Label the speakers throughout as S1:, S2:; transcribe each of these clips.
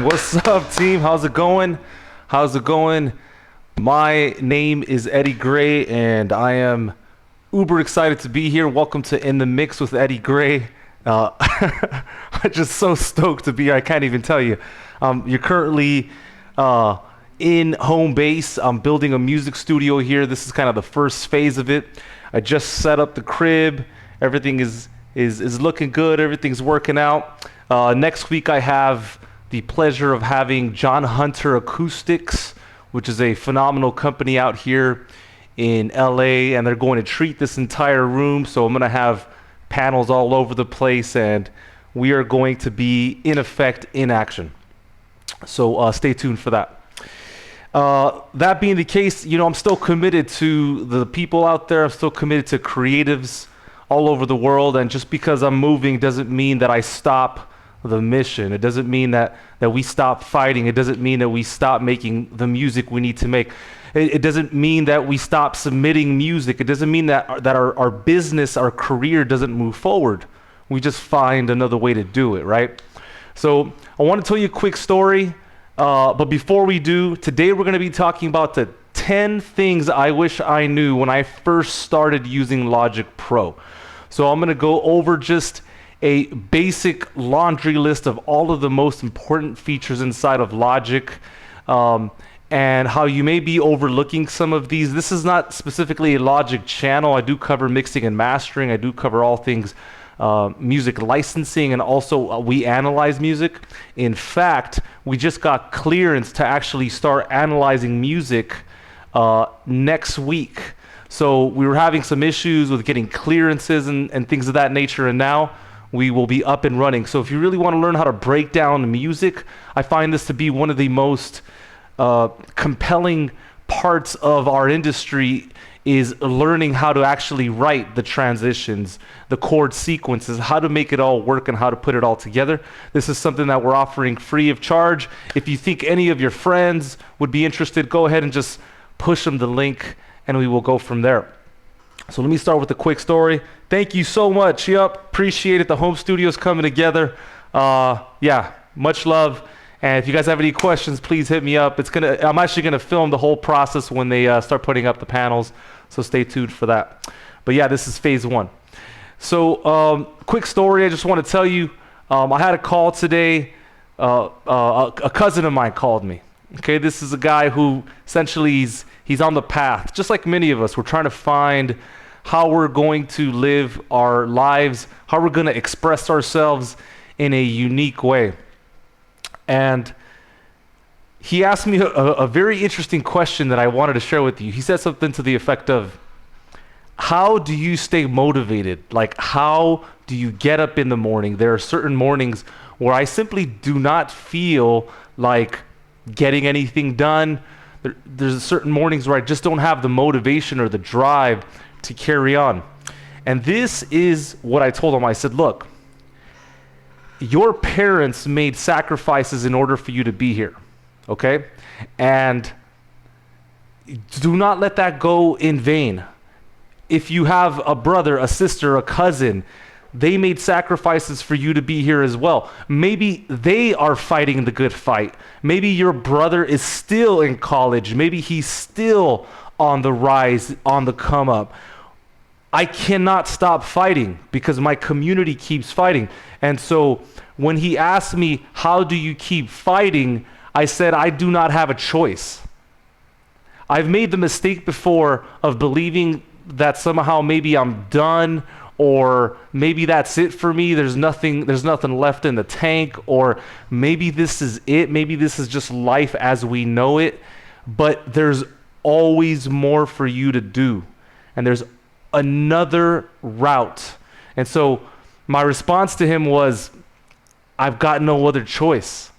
S1: What's up, team? How's it going? How's it going? My name is Eddie Gray, and I am uber excited to be here. Welcome to In the Mix with Eddie Gray. I'm just so stoked to be here. I can't even tell you. You're currently in home base. I'm building a music studio here. This is kind of the first phase of it. I just set up the crib. Everything is looking good. Everything's working out. Next week, I have the pleasure of having John Hunter Acoustics, which is a phenomenal company out here in LA, and they're going to treat this entire room. So I'm going to have panels all over the place, and we are going to be in effect in action. So stay tuned for that. That being the case, I'm still committed to the people out there. I'm still committed to creatives all over the world, and just because I'm moving doesn't mean that I stop the mission. It doesn't mean that we stop fighting. It doesn't mean that we stop making the music we need to make. It doesn't mean that we stop submitting music. It doesn't mean that our business, our career doesn't move forward. We just find another way to do it, right? So I want to tell you a quick story, but before we do, today we're going to be talking about the 10 things I wish I knew when I first started using Logic Pro. So I'm going to go over just a basic laundry list of all of the most important features inside of Logic, and how you may be overlooking some of these. This is not specifically a Logic channel. I do cover mixing and mastering. I do cover all things music licensing, and also we analyze music. In fact, we just got clearance to actually start analyzing music next week. So we were having some issues with getting clearances and things of that nature, and now we will be up and running. So if you really want to learn how to break down music, I find this to be one of the most compelling parts of our industry, is learning how to actually write the transitions, the chord sequences, how to make it all work and how to put it all together. This is something that we're offering free of charge. If you think any of your friends would be interested, go ahead and just push them the link, and we will go from there. So let me start with a quick story. Thank you so much. Yep, appreciate it. The home studio's coming together. Yeah, much love. And if you guys have any questions, please hit me up. I'm actually gonna film the whole process when they start putting up the panels. So stay tuned for that. But yeah, this is phase one. So quick story. I just want to tell you. I had a call today. A cousin of mine called me. Okay, this is a guy who essentially he's on the path, just like many of us. We're trying to find how we're going to live our lives, how we're going to express ourselves in a unique way. And he asked me a very interesting question that I wanted to share with you. He said something to the effect of, how do you stay motivated? Like, how do you get up in the morning? There are certain mornings where I simply do not feel like getting anything done. There's certain mornings where I just don't have the motivation or the drive to carry on. And this is what I told him. I said, look, your parents made sacrifices in order for you to be here, okay? And do not let that go in vain. If you have a brother, a sister, a cousin, they made sacrifices for you to be here as well. Maybe they are fighting the good fight. Maybe your brother is still in college. Maybe he's still on the rise, on the come up. I cannot stop fighting because my community keeps fighting. And so when he asked me, how do you keep fighting? I said, I do not have a choice. I've made the mistake before of believing that somehow maybe I'm done, or maybe that's it for me. There's nothing left in the tank, or maybe this is it. Maybe this is just life as we know it. But there's always more for you to do, and there's another route. And so my response to him was, I've got no other choice.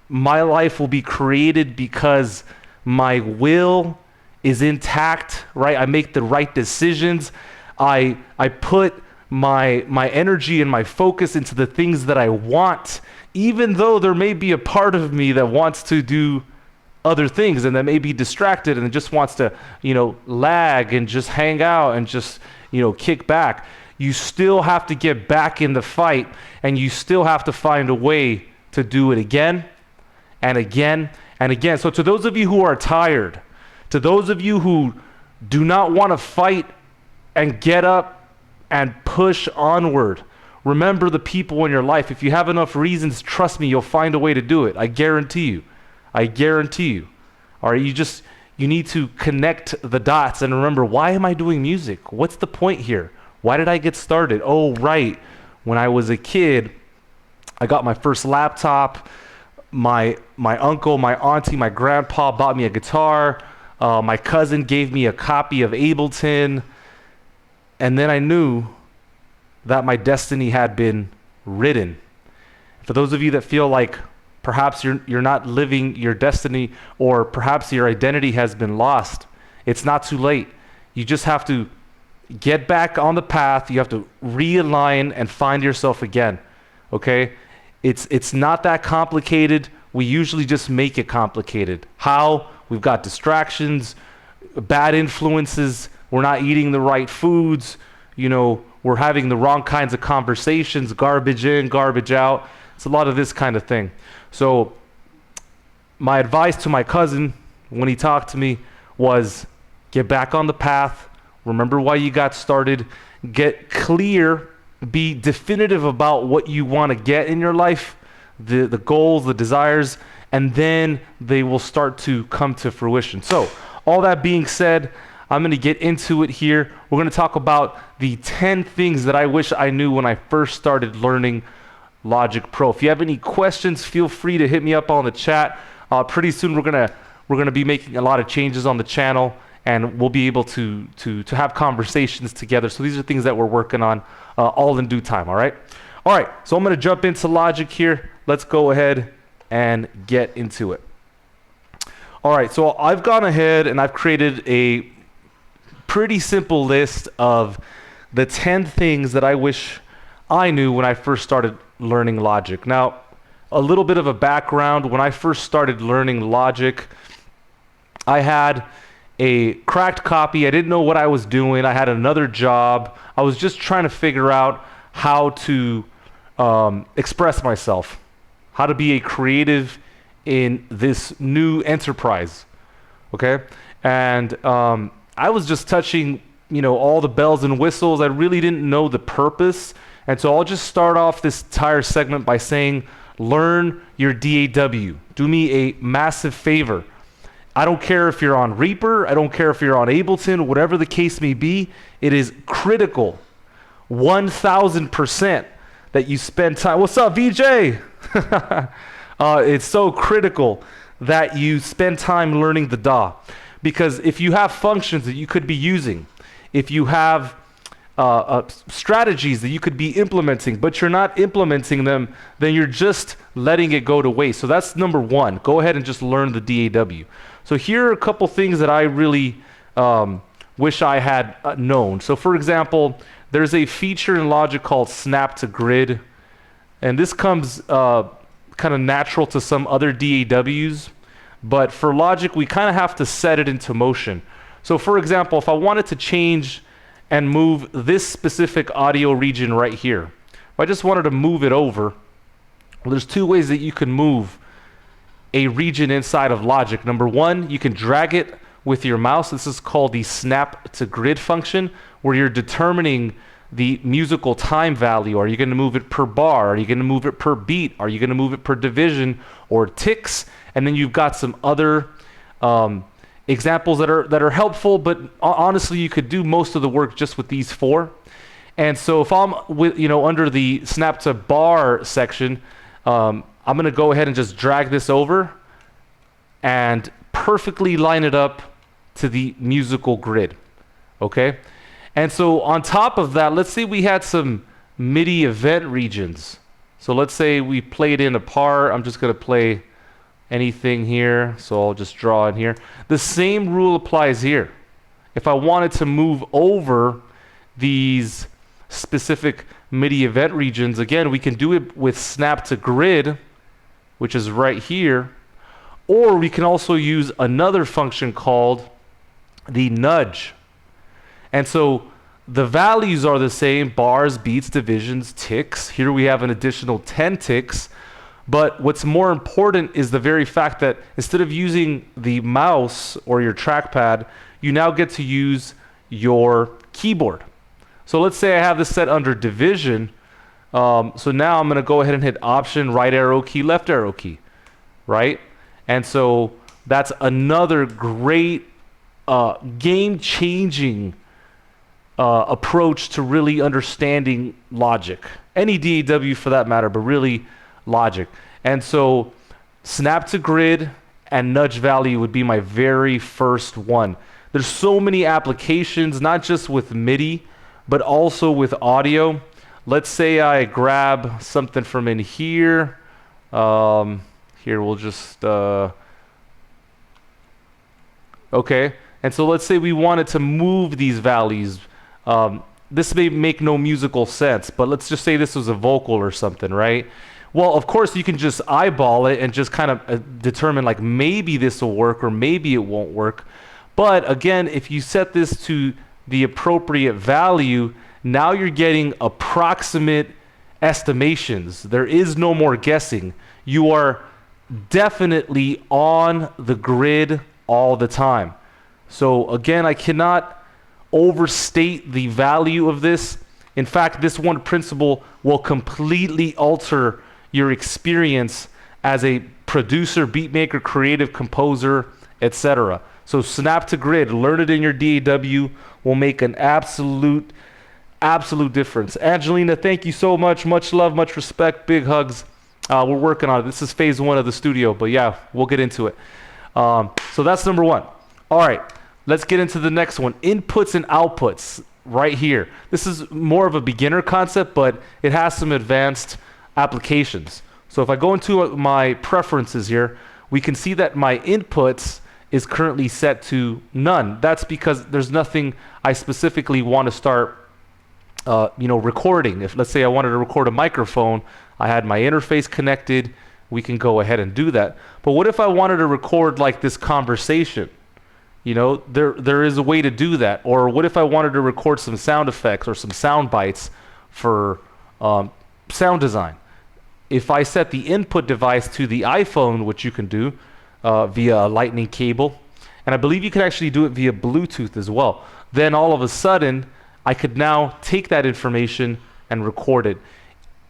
S1: My life will be created because my will is intact, right? I make the right decisions. I put my energy and my focus into the things that I want, even though there may be a part of me that wants to do other things and that may be distracted and just wants to, lag and just hang out and just, kick back. You still have to get back in the fight, and you still have to find a way to do it again and again and again. So to those of you who are tired, to those of you who do not want to fight and get up and push onward, remember the people in your life. If you have enough reasons, trust me, you'll find a way to do it. I guarantee you. I guarantee you. All right, you need to connect the dots and remember, why am I doing music? What's the point here? Why did I get started? Oh, right. When I was a kid, I got my first laptop. My uncle, my auntie, my grandpa bought me a guitar. My cousin gave me a copy of Ableton. And then I knew that my destiny had been written. For those of you that feel like perhaps you're not living your destiny, or perhaps your identity has been lost, it's not too late. You just have to get back on the path. You have to realign and find yourself again, okay? It's not that complicated. We usually just make it complicated. How? We've got distractions, bad influences, we're not eating the right foods, we're having the wrong kinds of conversations, garbage in, garbage out. It's a lot of this kind of thing. So my advice to my cousin when he talked to me was, get back on the path, remember why you got started, get clear, be definitive about what you want to get in your life, the goals, the desires, and then they will start to come to fruition. So all that being said, I'm going to get into it here. We're going to talk about the 10 things that I wish I knew when I first started learning Logic Pro. If you have any questions, feel free to hit me up on the chat. Pretty soon we're gonna be making a lot of changes on the channel, and we'll be able to have conversations together. So these are things that we're working on, all in due time. All right. So I'm gonna jump into Logic here. Let's go ahead and get into it. All right. So I've gone ahead and I've created a pretty simple list of the 10 things that I wish I knew when I first started learning Logic. Now, a little bit of a background. When I first started learning Logic, I had a cracked copy. I didn't know what I was doing. I had another job. I was just trying to figure out how to express myself, how to be a creative in this new enterprise. Okay, and I was just touching, all the bells and whistles. I really didn't know the purpose, and so I'll just start off this entire segment by saying, learn your DAW. Do me a massive favor. I don't care if you're on Reaper, I don't care if you're on Ableton, whatever the case may be, it is critical, 1000%, that you spend time. What's up, VJ? It's so critical that you spend time learning the DAW, because if you have functions that you could be using, if you have strategies that you could be implementing, but you're not implementing them, then you're just letting it go to waste. So that's number one. Go ahead and just learn the DAW. So here are a couple things that I really wish I had known. So for example, there's a feature in Logic called Snap to Grid, and this comes kind of natural to some other DAWs, but for Logic we kind of have to set it into motion. So for example, if I wanted to change and move this specific audio region right here, if I just wanted to move it over, well, there's two ways that you can move a region inside of Logic. Number one, you can drag it with your mouse. This is called the Snap to Grid function, where you're determining the musical time value. Are you going to move it per bar? Are you going to move it per beat? Are you going to move it per division or ticks? And then you've got some other examples that are helpful, but honestly, you could do most of the work just with these four. And so if I'm under the Snap to Bar section, I'm going to go ahead and just drag this over and perfectly line it up to the musical grid. Okay? And so on top of that, let's say we had some MIDI event regions. So let's say we played in a part. I'm just going to play anything here. So I'll just draw in here. The same rule applies here. If I wanted to move over these specific MIDI event regions, again, we can do it with Snap to Grid, which is right here, or we can also use another function called the nudge. And so the values are the same: bars, beats, divisions, ticks. Here we have an additional 10 ticks, but what's more important is the very fact that instead of using the mouse or your trackpad, you now get to use your keyboard. So let's say I have this set under division. So now I'm going to go ahead and hit Option, right arrow key, left arrow key, right? And so that's another great game-changing approach to really understanding Logic. Any DAW for that matter, but really Logic. And so Snap to Grid and nudge value would be my very first one. There's so many applications, not just with MIDI, but also with audio. Let's say I grab something from in here. Here we'll just, okay. And so let's say we wanted to move these values. This may make no musical sense, but let's just say this was a vocal or something, right? Well, of course you can just eyeball it and just kind of determine like maybe this will work or maybe it won't work. But again, if you set this to the appropriate value, now you're getting approximate estimations. There is no more guessing. You are definitely on the grid all the time. So again, I cannot overstate the value of this. In fact, this one principle will completely alter your experience as a producer, beatmaker, creative composer, etc. So Snap to Grid, learn it in your DAW, will make an absolute difference. Angelina, thank you so much. Much love, much respect, big hugs. We're working on it. This is phase one of the studio, but yeah, we'll get into it. So that's number one. All right, let's get into the next one. Inputs and outputs right here. This is more of a beginner concept, but it has some advanced applications. So if I go into my preferences here, we can see that my inputs is currently set to none. That's because there's nothing I specifically want to start recording. If let's say I wanted to record a microphone, I had my interface connected, we can go ahead and do that. But what if I wanted to record like this conversation? You know, there is a way to do that. Or what if I wanted to record some sound effects or some sound bites for sound design? If I set the input device to the iPhone, which you can do via a lightning cable, and I believe you can actually do it via Bluetooth as well, then all of a sudden I could now take that information and record it.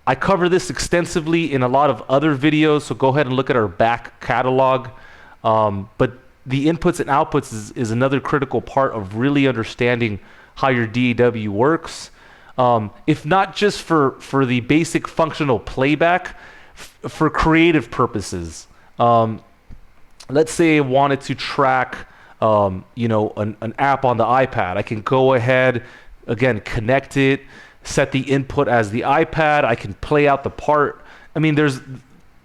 S1: I cover this extensively in a lot of other videos, so go ahead and look at our back catalog. But the inputs and outputs is another critical part of really understanding how your DAW works. If not just for the basic functional playback, for creative purposes. Let's say I wanted to track an app on the iPad. I can go ahead, again, connect it, set the input as the iPad. I can play out the part. I mean, there's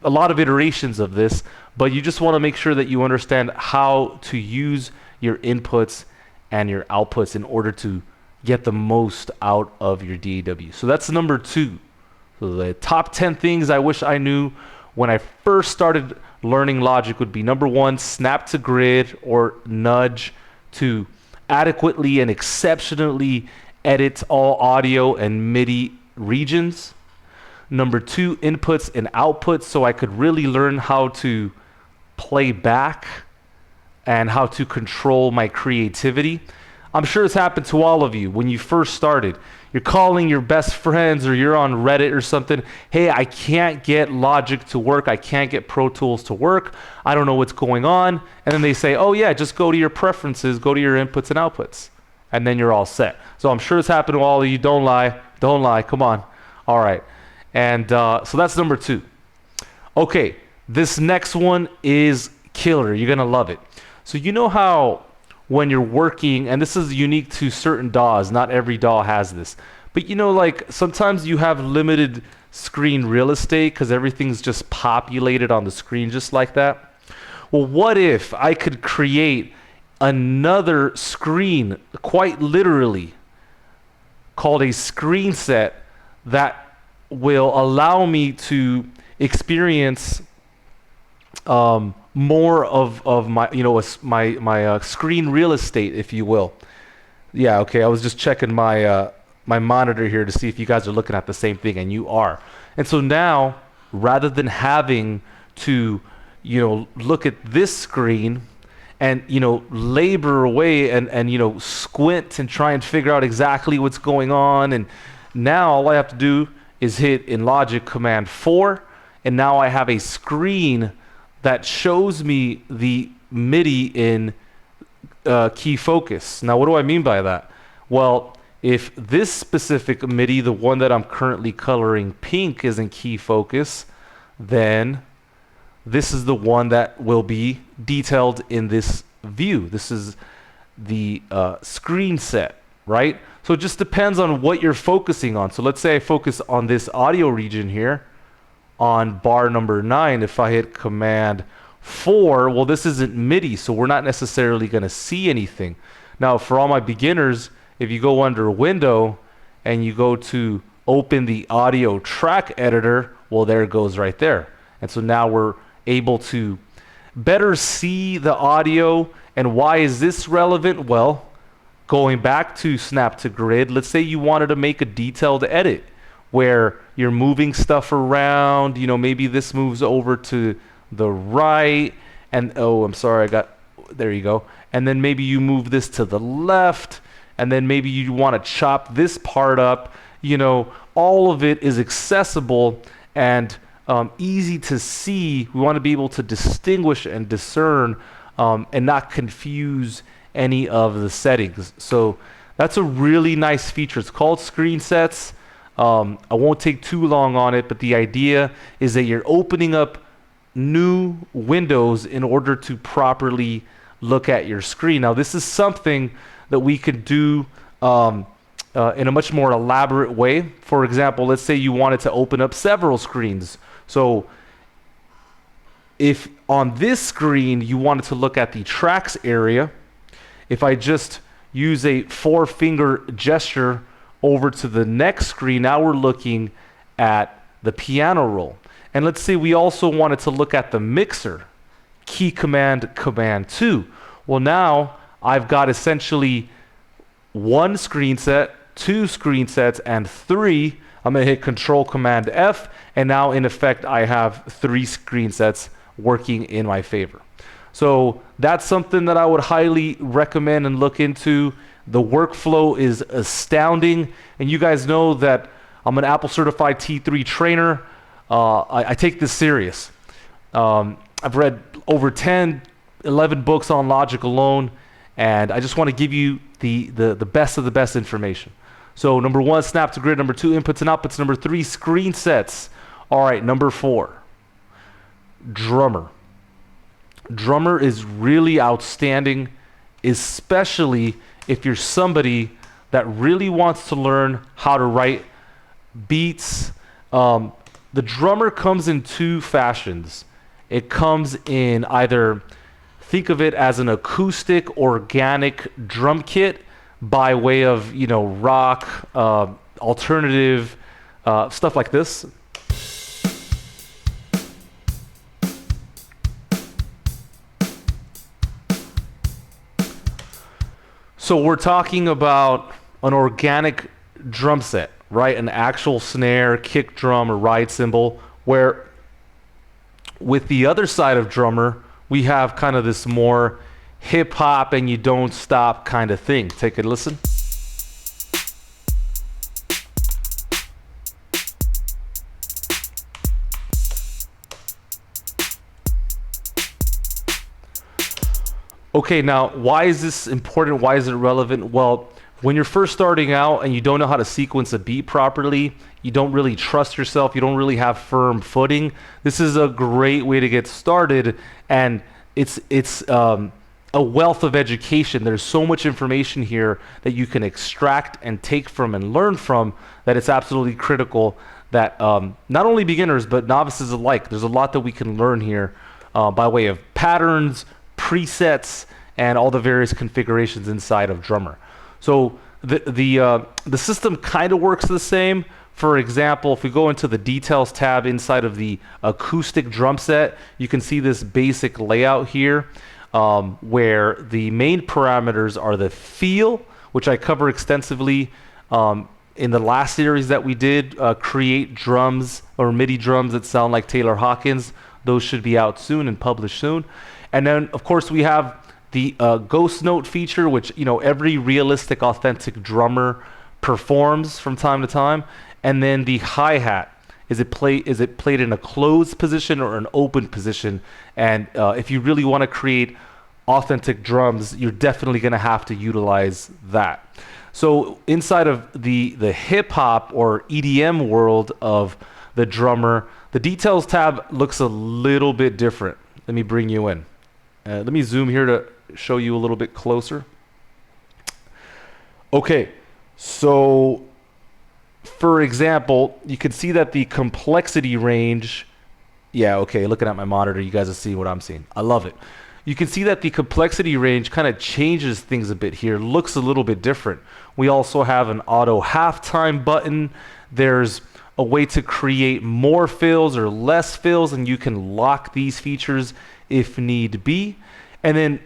S1: a lot of iterations of this, but you just want to make sure that you understand how to use your inputs and your outputs in order to get the most out of your DAW. So that's number 2. So the top 10 things I wish I knew when I first started learning Logic would be: number 1, snap to grid or nudge to adequately and exceptionally edit all audio and MIDI regions. Number 2, inputs and outputs, so I could really learn how to play back and how to control my creativity. I'm sure it's happened to all of you when you first started. You're calling your best friends or you're on Reddit or something. Hey, I can't get Logic to work. I can't get Pro Tools to work. I don't know what's going on. And then they say, oh yeah, just go to your preferences, go to your inputs and outputs. And then you're all set. So I'm sure it's happened to all of you. Don't lie. Don't lie. Come on. All right. And so that's number 2. Okay, this next one is killer. You're going to love it. So you know how when you're working, and this is unique to certain DAWs, not every DAW has this, but you know, like sometimes you have limited screen real estate because everything's just populated on the screen just like that. Well, what if I could create another screen, quite literally, called a screen set that will allow me to experience more of my, my screen real estate, if you will. Yeah, okay, I was just checking my my monitor here to see if you guys are looking at the same thing, and you are. And so now, rather than having to, look at this screen and, labor away and squint and try and figure out exactly what's going on, and now all I have to do is hit in Logic Command 4, and now I have a screen that shows me the MIDI in key focus. Now, what do I mean by that? Well, if this specific MIDI, the one that I'm currently coloring pink, is in key focus, then this is the one that will be detailed in this view. This is the screen set, right? So it just depends on what you're focusing on. So let's say I focus on this audio region here on bar number 9. If I hit Command 4, well, this isn't MIDI, so we're not necessarily going to see anything. Now, for all my beginners, if you go under Window and you go to open the audio track editor, well, there it goes right there. And so now we're able to better see the audio. And why is this relevant? Well, going back to snap to grid, let's say you wanted to make a detailed edit where you're moving stuff around, maybe this moves over to the right, and oh, I'm sorry, there you go. And then maybe you move this to the left, and then maybe you want to chop this part up. All of it is accessible and easy to see. We want to be able to distinguish and discern and not confuse any of the settings. So that's a really nice feature. It's called screen sets. I won't take too long on it, but the idea is that you're opening up new windows in order to properly look at your screen. Now, this is something that we could do in a much more elaborate way. For example, let's say you wanted to open up several screens. So if on this screen you wanted to look at the tracks area, if I just use a 4-finger gesture over to the next screen, now we're looking at the piano roll. And let's say we also wanted to look at the mixer, key command, Command 2. Well, now I've got essentially one screen set, two screen sets, and three. I'm going to hit Control Command F, and now in effect I have three screen sets working in my favor. So that's something that I would highly recommend and look into. The workflow is astounding, and you guys know that I'm an Apple certified T3 trainer. I take this serious. I've read over 10, 11 books on logic alone, and I just want to give you the best of the best information. So number one, snap to grid. Number two, inputs and outputs. Number three, screen sets. All right, number four, drummer. Drummer is really outstanding, especially if you're somebody that really wants to learn how to write beats. The drummer comes in two fashions. It comes in either, think of it as an acoustic organic drum kit by way of, rock, alternative, stuff like this. So we're talking about an organic drum set, right? An actual snare, kick drum, or ride cymbal, where with the other side of drummer, we have kind of this more hip hop and you don't stop kind of thing. Take a listen. Okay, now why is this important? Why is it relevant? Well, when you're first starting out and you don't know how to sequence a beat properly, you don't really trust yourself, you don't really have firm footing, this is a great way to get started, and it's a wealth of education. There's so much information here that you can extract and take from and learn from that it's absolutely critical that not only beginners but novices alike, there's a lot that we can learn here by way of patterns, presets, and all the various configurations inside of drummer. So the system kind of works the same. For example, if we go into the details tab inside of the acoustic drum set, you can see this basic layout here where the main parameters are the feel, which I cover extensively in the last series that we did, create drums or MIDI drums that sound like Taylor Hawkins. Those should be out soon and published soon. And then, of course, we have the ghost note feature, which every realistic, authentic drummer performs from time to time. And then the hi-hat, is it played in a closed position or an open position? And if you really want to create authentic drums, you're definitely going to have to utilize that. So inside of the hip hop or EDM world of the drummer, the details tab looks a little bit different. Let me bring you in. Let me zoom here to show you a little bit closer. Okay, so for example, you can see that the complexity range, looking at my monitor, you guys are seeing what I'm seeing. I love it. You can see that the complexity range kind of changes things a bit here, looks a little bit different. We also have an auto halftime button. There's a way to create more fills or less fills, and you can lock these features if need be. And then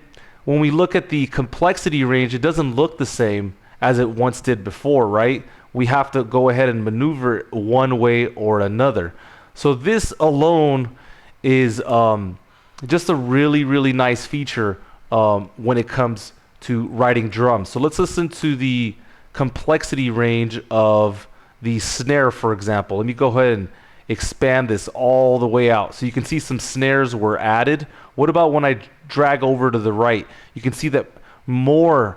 S1: when we look at the complexity range, it doesn't look the same as it once did before, right? We have to go ahead and maneuver it one way or another. So this alone is just a really, really nice feature when it comes to writing drums. So let's listen to the complexity range of the snare, for example. Let me go ahead and expand this all the way out. So you can see some snares were added. What about when I drag over to the right? You can see that more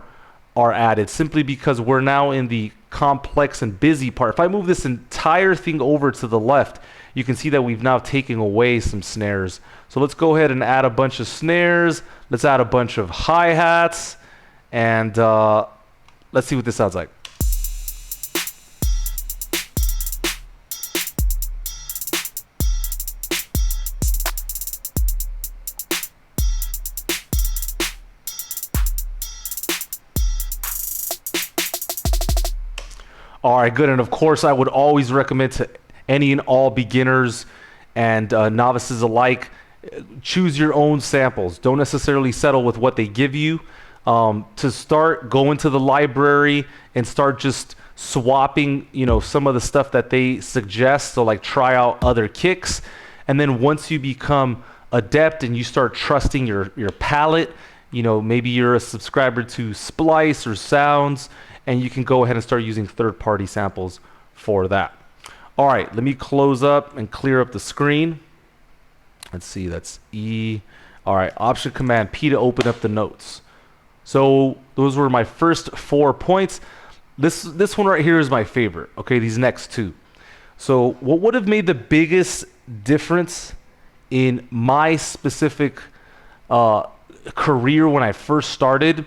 S1: are added simply because we're now in the complex and busy part. If I move this entire thing over to the left, you can see that we've now taken away some snares. So let's go ahead and add a bunch of snares. Let's add a bunch of hi-hats, and let's see what this sounds like. All right, good. And of course, I would always recommend to any and all beginners and novices alike, choose your own samples. Don't necessarily settle with what they give you. to start going to the library and start just swapping, some of the stuff that they suggest. So like try out other kicks. And then once you become adept and you start trusting your palette, maybe you're a subscriber to Splice or Sounds, and you can go ahead and start using third-party samples for that. All right, let me close up and clear up the screen. Let's see, that's E. All right, Option Command P to open up the notes. So those were my first 4 points. This one right here is my favorite. Okay, these next two. So what would have made the biggest difference in my specific career when I first started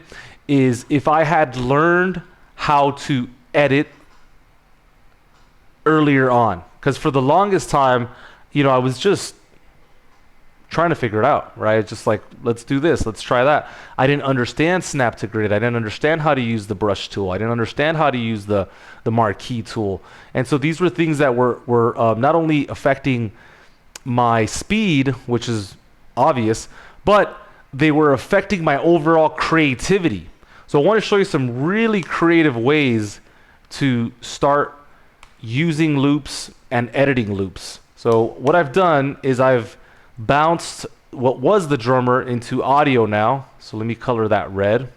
S1: is if I had learned how to edit earlier on. Because for the longest time, I was just trying to figure it out, right? Just like, let's do this, let's try that. I didn't understand snap to grid. I didn't understand how to use the brush tool. I didn't understand how to use the marquee tool. And so these were things that were not only affecting my speed, which is obvious, but they were affecting my overall creativity. So I want to show you some really creative ways to start using loops and editing loops. So what I've done is I've bounced what was the drummer into audio now. So let me color that red.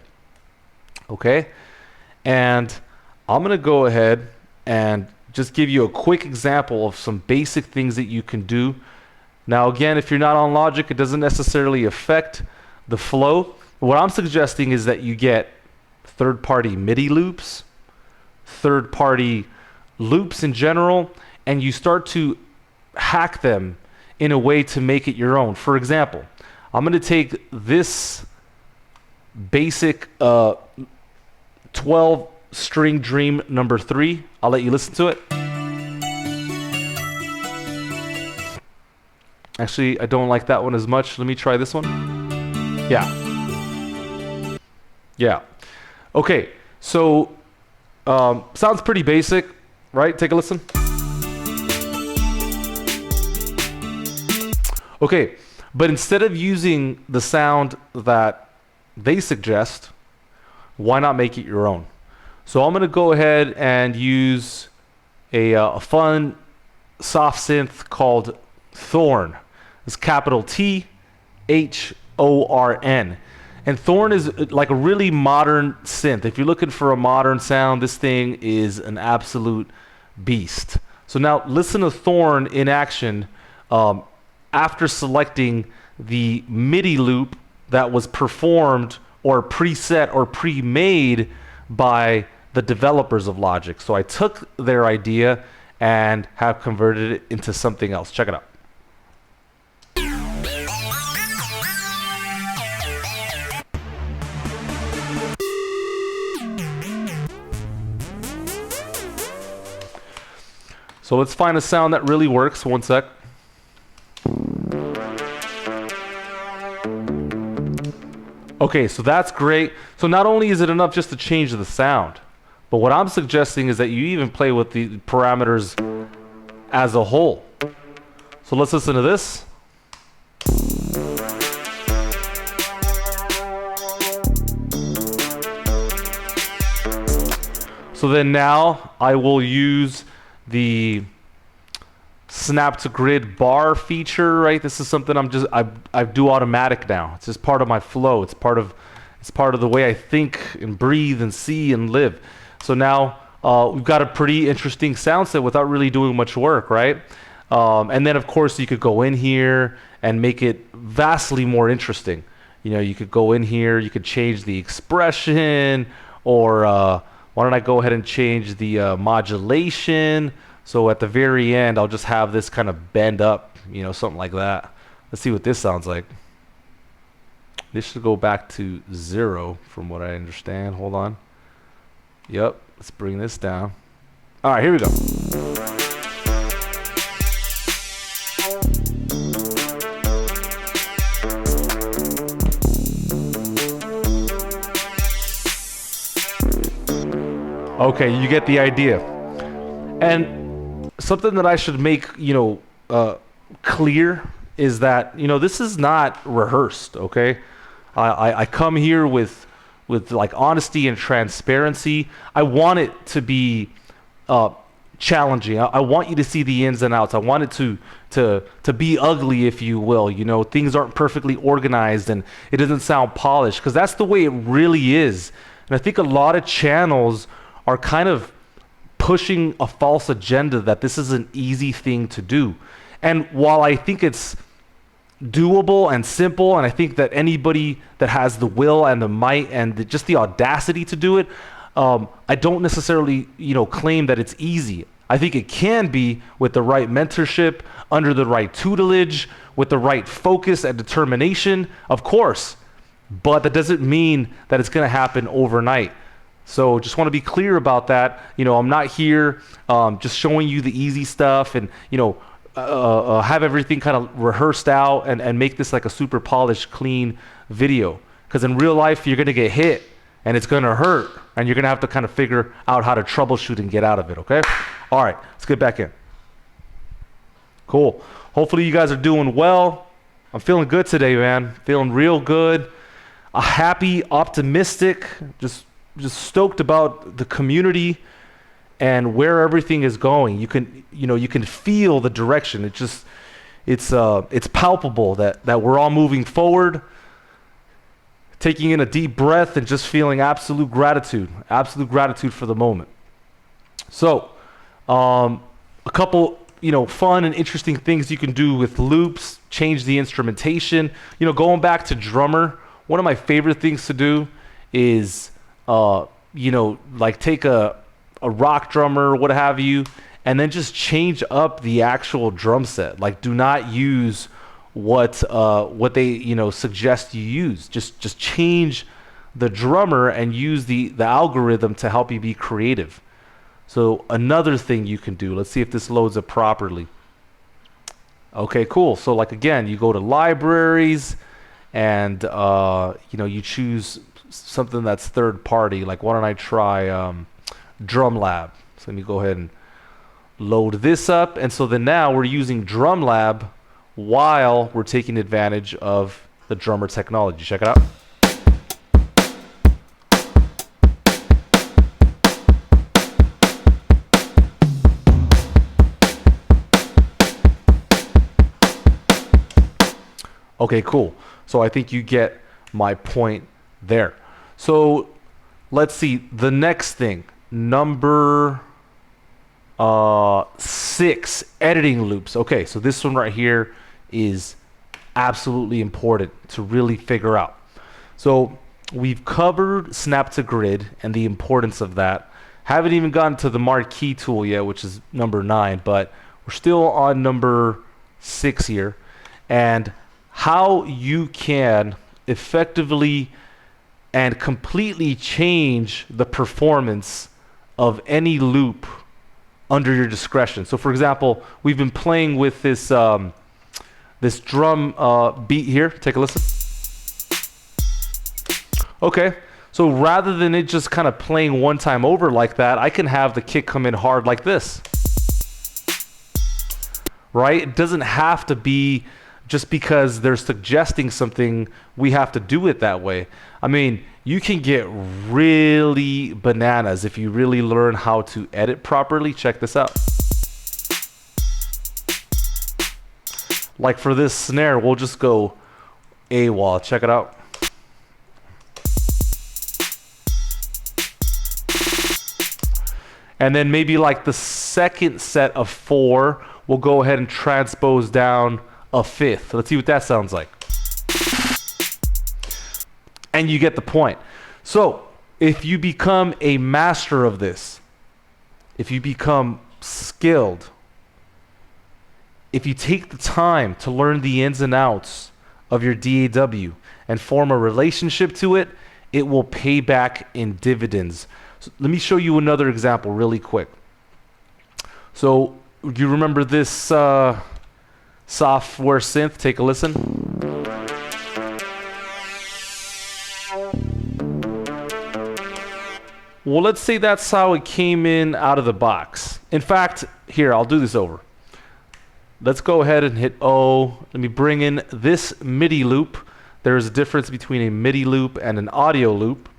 S1: Okay. And I'm going to go ahead and just give you a quick example of some basic things that you can do. Now, again, if you're not on Logic, it doesn't necessarily affect the flow. What I'm suggesting is that you get third-party MIDI loops, third-party loops in general, and you start to hack them in a way to make it your own. For example, I'm going to take this basic 12-string Dream number 3. I'll let you listen to it. Actually, I don't like that one as much. Let me try this one. Yeah. Okay, so sounds pretty basic, right? Take a listen. Okay, but instead of using the sound that they suggest, why not make it your own? So I'm going to go ahead and use a fun soft synth called Thorn. It's capital Thorn. And Thorn is like a really modern synth. If you're looking for a modern sound, this thing is an absolute beast. So now listen to Thorn in action. After selecting the MIDI loop that was performed or preset or pre-made by the developers of Logic. So I took their idea and have converted it into something else. Check it out. So let's find a sound that really works. One sec. Okay, so that's great. So not only is it enough just to change the sound, but what I'm suggesting is that you even play with the parameters as a whole. So let's listen to this. So then now I will use the snap to grid bar feature, right? This is something I do automatic now. It's just part of my flow. It's part of the way I think and breathe and see and live. So now we've got a pretty interesting sound set without really doing much work, right? And then of course you could go in here and make it vastly more interesting. You could go in here, you could change the expression, or why don't I go ahead and change the modulation? So at the very end, I'll just have this kind of bend up, something like that. Let's see what this sounds like. This should go back to 0 from what I understand. Hold on. Yep, let's bring this down. All right, here we go. Okay, you get the idea. And something that I should make, clear is that, this is not rehearsed, okay? I come here with with like honesty and transparency. I want it to be challenging. I want you to see the ins and outs. I want it to be ugly, if you will. You know, things aren't perfectly organized and it doesn't sound polished, because that's the way it really is. And I think a lot of channels are kind of pushing a false agenda that this is an easy thing to do. And while I think it's doable and simple, and I think that anybody that has the will and the might and just the audacity to do it, I don't necessarily, claim that it's easy. I think it can be with the right mentorship, under the right tutelage, with the right focus and determination, of course. But that doesn't mean that it's going to happen overnight. So just want to be clear about that. I'm not here just showing you the easy stuff and, have everything kind of rehearsed out and make this like a super polished, clean video. Because in real life, you're going to get hit and it's going to hurt. And you're going to have to kind of figure out how to troubleshoot and get out of it, okay? All right, let's get back in. Cool. Hopefully you guys are doing well. I'm feeling good today, man. Feeling real good. Happy, optimistic, just stoked about the community and where everything is going. You can feel the direction. It's palpable that we're all moving forward. Taking in a deep breath and just feeling absolute gratitude for the moment. So, a couple, fun and interesting things you can do with loops, change the instrumentation. Going back to drummer, one of my favorite things to do is, like take a rock drummer or what have you, and then just change up the actual drum set. Like, do not use what they suggest you use. Just change the drummer and use the algorithm to help you be creative. So another thing you can do, let's see if this loads up properly. Okay, cool. So like again, you go to libraries and you choose something that's third party. Like, why don't I try DrumLab? So let me go ahead and load this up. And so then now we're using DrumLab while we're taking advantage of the drummer technology. Check it out. Okay, cool. So I think you get my point there. So let's see, the next thing, number 6, editing loops. Okay, so this one right here is absolutely important to really figure out. So we've covered snap to grid and the importance of that. Haven't even gotten to the marquee tool yet, which is number 9, but we're still on number 6 here. And how you can effectively and completely change the performance of any loop under your discretion. So for example, we've been playing with this this drum beat here. Take a listen. Okay, so rather than it just kind of playing one time over like that, I can have the kick come in hard like this. Right? It doesn't have to be just because they're suggesting something, we have to do it that way. I mean, you can get really bananas if you really learn how to edit properly. Check this out. Like for this snare, we'll just go AWOL. Check it out. And then maybe like the second set of 4, we'll go ahead and transpose down a 5th. Let's see what that sounds like. And you get the point. So if you become a master of this, if you become skilled, if you take the time to learn the ins and outs of your DAW and form a relationship to it, it will pay back in dividends. So let me show you another example really quick. So you remember this software synth? Take a listen. Well, let's say that's how it came in out of the box. In fact, here, I'll do this over. Let's go ahead and hit O. Let me bring in this MIDI loop. There is a difference between a MIDI loop and an audio loop.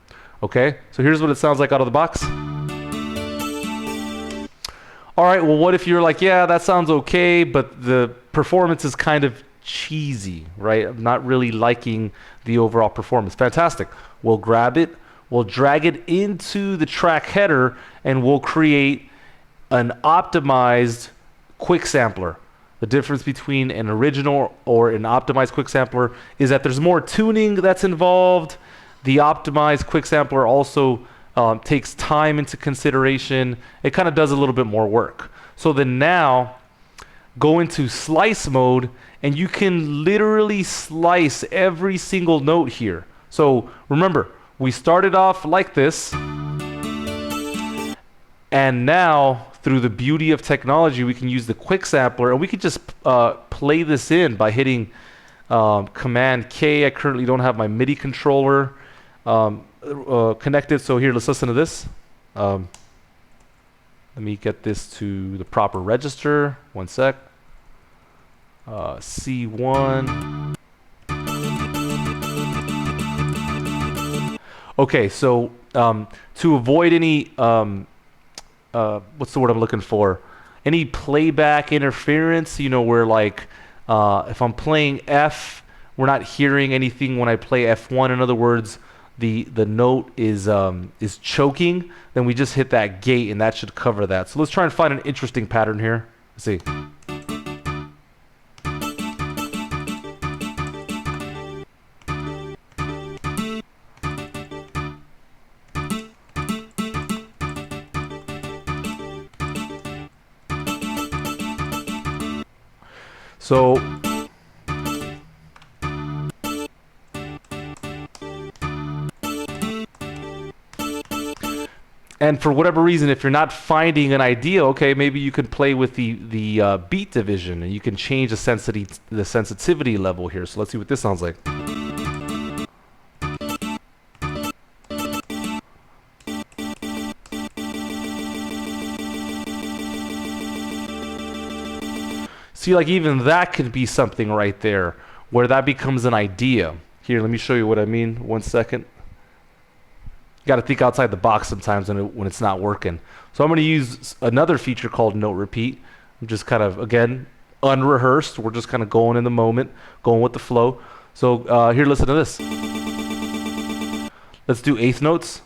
S1: Okay, so here's what it sounds like out of the box. All right, well, what if you're like, yeah, that sounds okay, but the performance is kind of cheesy, right? I'm not really liking the overall performance. Fantastic. We'll grab it, we'll drag it into the track header, and we'll create an optimized quick sampler. The difference between an original or an optimized quick sampler is that there's more tuning that's involved. The optimized quick sampler also takes time into consideration. It kind of does a little bit more work. So then now go into slice mode, and you can literally slice every single note here. So remember, we started off like this, and now through the beauty of technology, we can use the quick sampler, and we could just play this in by hitting Command K. I currently don't have my MIDI controller connected, so here, let's listen to this. Let me get this to the proper register. One sec. C1. Okay, so to avoid any what's the word I'm looking for? Any playback interference, you know, where like if I'm playing F, we're not hearing anything when I play F1. In other words, the note is choking, then we just hit that gate and that should cover that. So let's try and find an interesting pattern here. Let's see. So and for whatever reason, if you're not finding an idea, okay, maybe you can play with the beat division, and you can change the sensitivity level here. So let's see what this sounds like. See, like even that could be something right there, where that becomes an idea. Here, let me show you what I mean. 1 second. You got to think outside the box sometimes when it's not working. So I'm going to use another feature called Note Repeat. I'm just kind of, again, unrehearsed. We're just kind of going in the moment, going with the flow. So here, listen to this. Let's do eighth notes.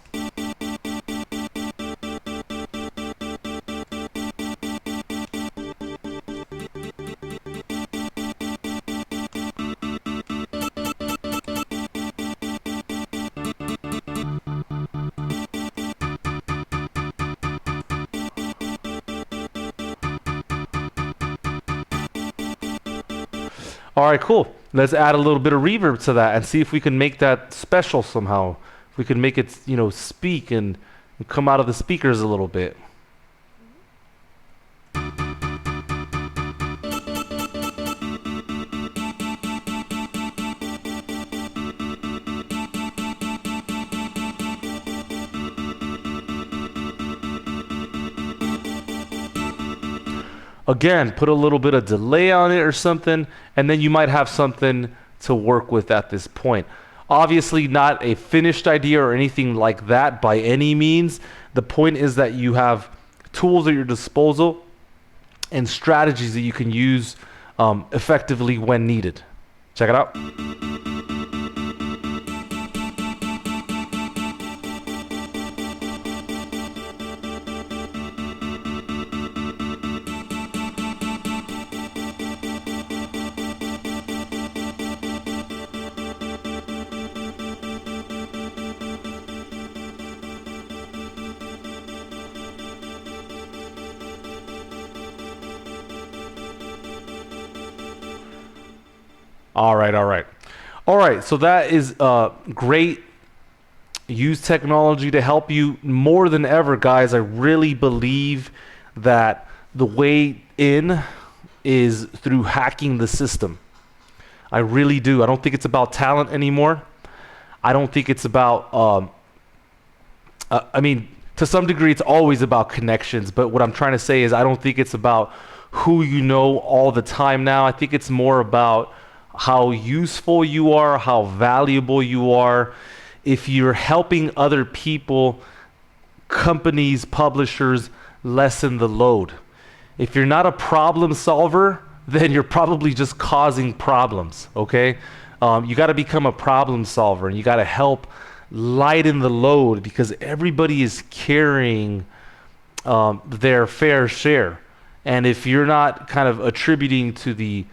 S1: All right, cool. Let's add a little bit of reverb to that and see if we can make that special somehow. If we can make it, you know, speak and come out of the speakers a little bit. Again, put a little bit of delay on it or something, and then you might have something to work with at this point. Obviously not a finished idea or anything like that by any means. The point is that you have tools at your disposal and strategies that you can use effectively when needed. Check it out. All right. So that is great. Use technology to help you more than ever, guys. I really believe that the way in is through hacking the system. I really do. I don't think it's about talent anymore. I don't think it's about, I mean, to some degree, it's always about connections. But what I'm trying to say is I don't think it's about who you know all the time now. I think it's more about how useful you are, how valuable you are if you're helping other people, companies, publishers, lessen the load. If you're not a problem solver, then you're probably just causing problems, okay? You got to become a problem solver, and you got to help lighten the load, because everybody is carrying their fair share. And if you're not kind of attributing to the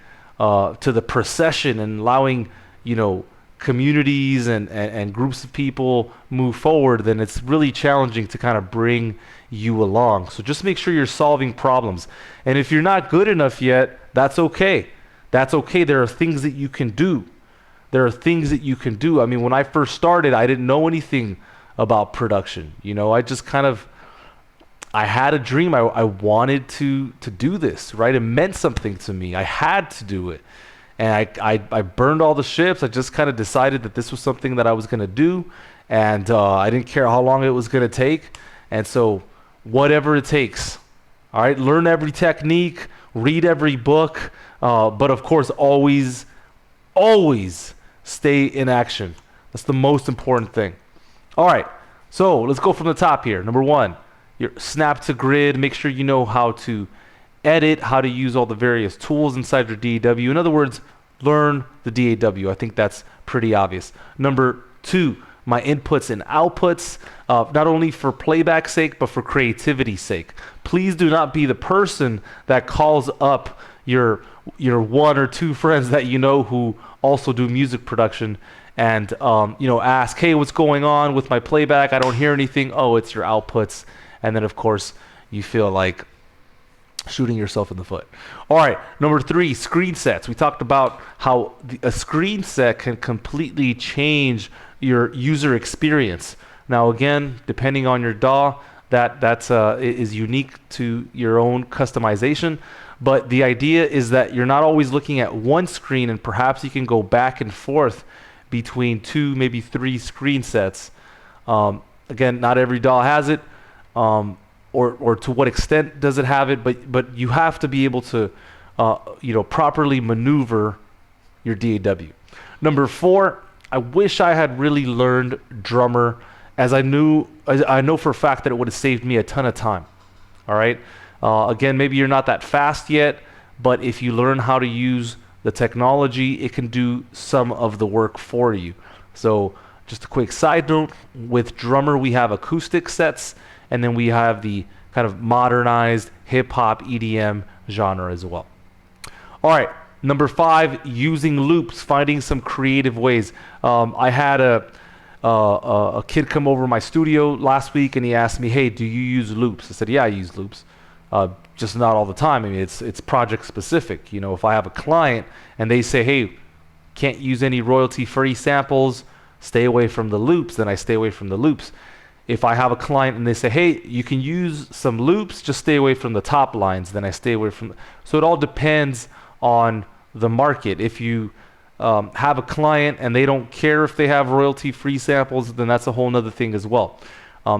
S1: procession and allowing, communities and groups of people move forward, then it's really challenging to kind of bring you along. So just make sure you're solving problems. And if you're not good enough yet, that's okay. That's okay. There are things that you can do. There are things that you can do. I mean, when I first started, I didn't know anything about production. I just I had a dream. I wanted to do this, right? It meant something to me. I had to do it. And I burned all the ships. I just kind of decided that this was something that I was going to do. And I didn't care how long it was going to take. And so whatever it takes, all right? Learn every technique, read every book, but of course, always stay in action. That's the most important thing. All right, so let's go from the top here. Number one, your snap to grid. Make sure you know how to edit, how to use all the various tools inside your DAW. In other words, learn the DAW. I think that's pretty obvious. Number two, my inputs and outputs, not only for playback's sake, but for creativity's sake. Please do not be the person that calls up your one or two friends that you know who also do music production and ask, hey, what's going on with my playback? I don't hear anything. Oh, it's your outputs. And then, of course, you feel like shooting yourself in the foot. All right, number three, screen sets. We talked about how a screen set can completely change your user experience. Now, again, depending on your DAW, that is unique to your own customization. But the idea is that you're not always looking at one screen, and perhaps you can go back and forth between two, maybe three screen sets. Again, not every DAW has it. Or to what extent does it have it, but you have to be able to properly maneuver your DAW. Number four, I wish I had really learned drummer, as I know for a fact that it would have saved me a ton of time. All right, again, maybe you're not that fast yet, but if you learn how to use the technology, it can do some of the work for you. So just a quick side note, with drummer we have acoustic sets, and then we have the kind of modernized hip-hop EDM genre as well. All right, number five, using loops, finding some creative ways. I had a kid come over my studio last week, and he asked me, hey, do you use loops? I said, yeah, I use loops. Just not all the time. I mean, it's project specific. If I have a client and they say, hey, can't use any royalty-free samples, stay away from the loops, then I stay away from the loops. If I have a client and they say, hey, you can use some loops, just stay away from the top lines, then I stay away from. So it all depends on the market. If you have a client and they don't care if they have royalty-free samples, then that's a whole nother thing as well.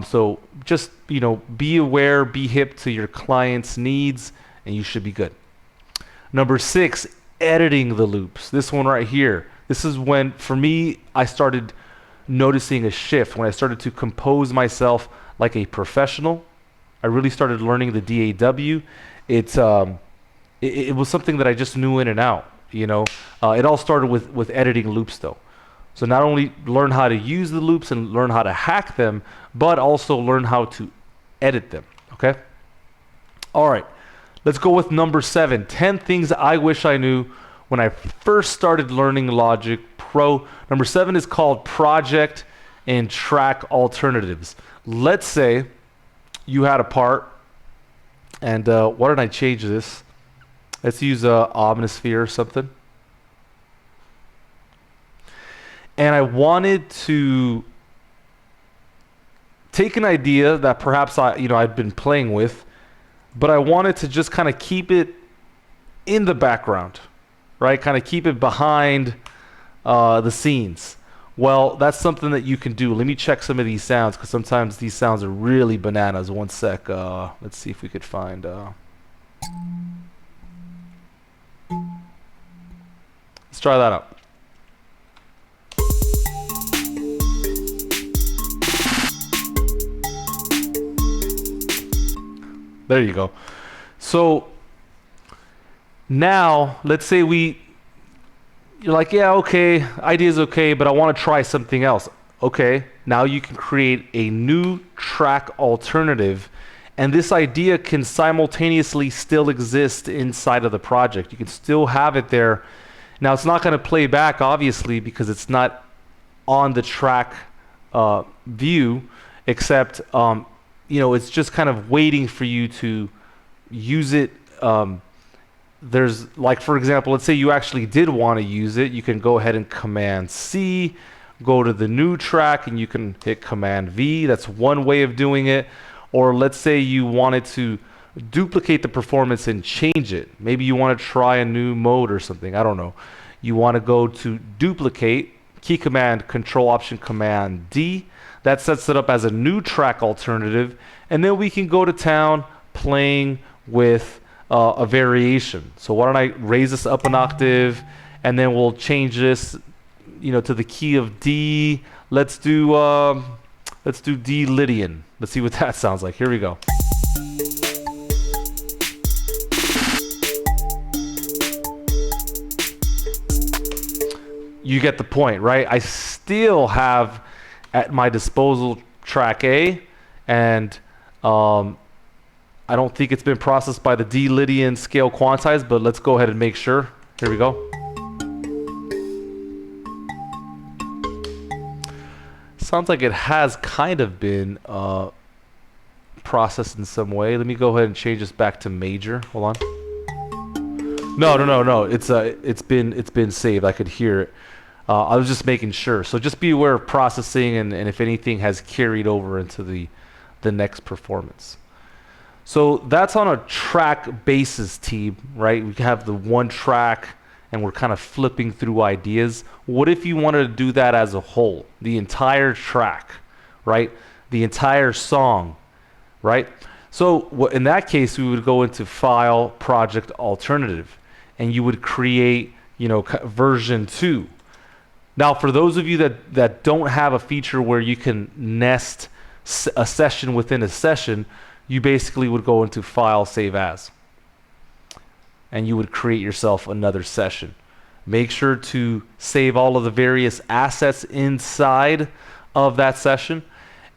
S1: So just, be aware, be hip to your client's needs, and you should be good. Number six, editing the loops. This one right here. This is when, for me, I started noticing a shift when I started to compose myself like a professional. I really started learning the DAW. It was something that I just knew in and out. It all started with editing loops though. So not only learn how to use the loops and learn how to hack them, but also learn how to edit them. Okay. All right. Let's go with number 7. 10 things I wish I knew when I first started learning Logic Pro. Number 7 is called project and track alternatives. Let's say you had a part, and why don't I change this? Let's use Omnisphere or something. And I wanted to take an idea that perhaps I'd been playing with, but I wanted to just kind of keep it in the background, right? Kind of keep it behind the scenes. Well, that's something that you can do. Let me check some of these sounds, because sometimes these sounds are really bananas. One sec. Let's see if we could find. Let's try that out. There you go. So now let's say you're like, yeah, okay, idea's okay, but I want to try something else. Okay, now you can create a new track alternative, and this idea can simultaneously still exist inside of the project. You can still have it there. Now it's not going to play back, obviously, because it's not on the track view, except it's just kind of waiting for you to use it. There's, like, for example, let's say you actually did want to use it. You can go ahead and Command C, go to the new track, and you can hit Command V. That's one way of doing it. Or let's say you wanted to duplicate the performance and change it. Maybe you want to try a new mode or something. I don't know. You want to go to duplicate, key command, control option, command D. That sets it up as a new track alternative. And then we can go to town playing with a variation. So why don't I raise this up an octave, and then we'll change this, to the key of D. Let's do D Lydian. Let's see what that sounds like. Here we go. You get the point, right? I still have at my disposal track A, and I don't think it's been processed by the D Lydian scale quantize, but let's go ahead and make sure. Here we go. Sounds like it has kind of been processed in some way. Let me go ahead and change this back to major. Hold on. No. It's been saved. I could hear it. I was just making sure. So just be aware of processing and if anything has carried over into the next performance. So that's on a track basis, team, right? We have the one track and we're kind of flipping through ideas. What if you wanted to do that as a whole? The entire track, right? The entire song, right? So in that case, we would go into File, Project, Alternative, and you would create, version 2. Now, for those of you that don't have a feature where you can nest a session within a session, you basically would go into File, Save As, and you would create yourself another session. Make sure to save all of the various assets inside of that session.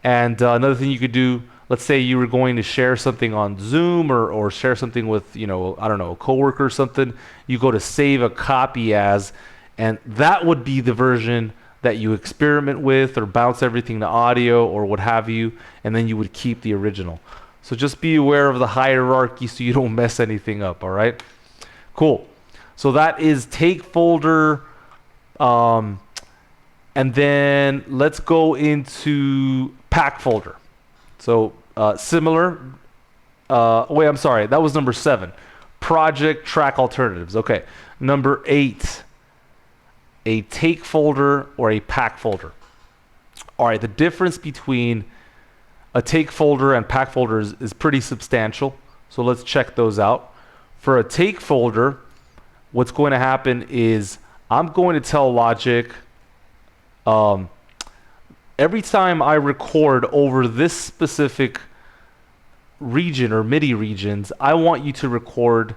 S1: And another thing you could do, let's say you were going to share something on Zoom or share something with, I don't know, a coworker or something. You go to Save a Copy As, and that would be the version that you experiment with or bounce everything to audio or what have you, and then you would keep the original. So just be aware of the hierarchy so you don't mess anything up, all right? Cool. So that is take folder, and then let's go into pack folder. So similar, wait, I'm sorry, that was number 7. Project track alternatives. Okay, number 8, a take folder or a pack folder. All right, the difference between a take folder and pack folder is pretty substantial. So let's check those out. For a take folder, what's going to happen is I'm going to tell Logic every time I record over this specific region or MIDI regions, I want you to record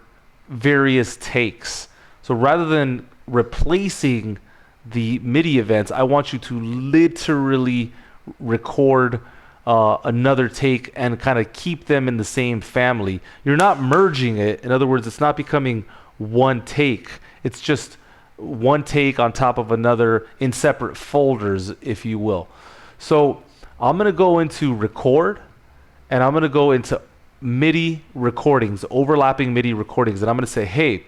S1: various takes. So rather than replacing the MIDI events, I want you to literally record another take and kind of keep them in the same family. You're not merging it. In other words, it's not becoming one take. It's just one take on top of another in separate folders, if you will. So I'm going to go into record, and I'm going to go into MIDI recordings, overlapping MIDI recordings, and I'm going to say, hey,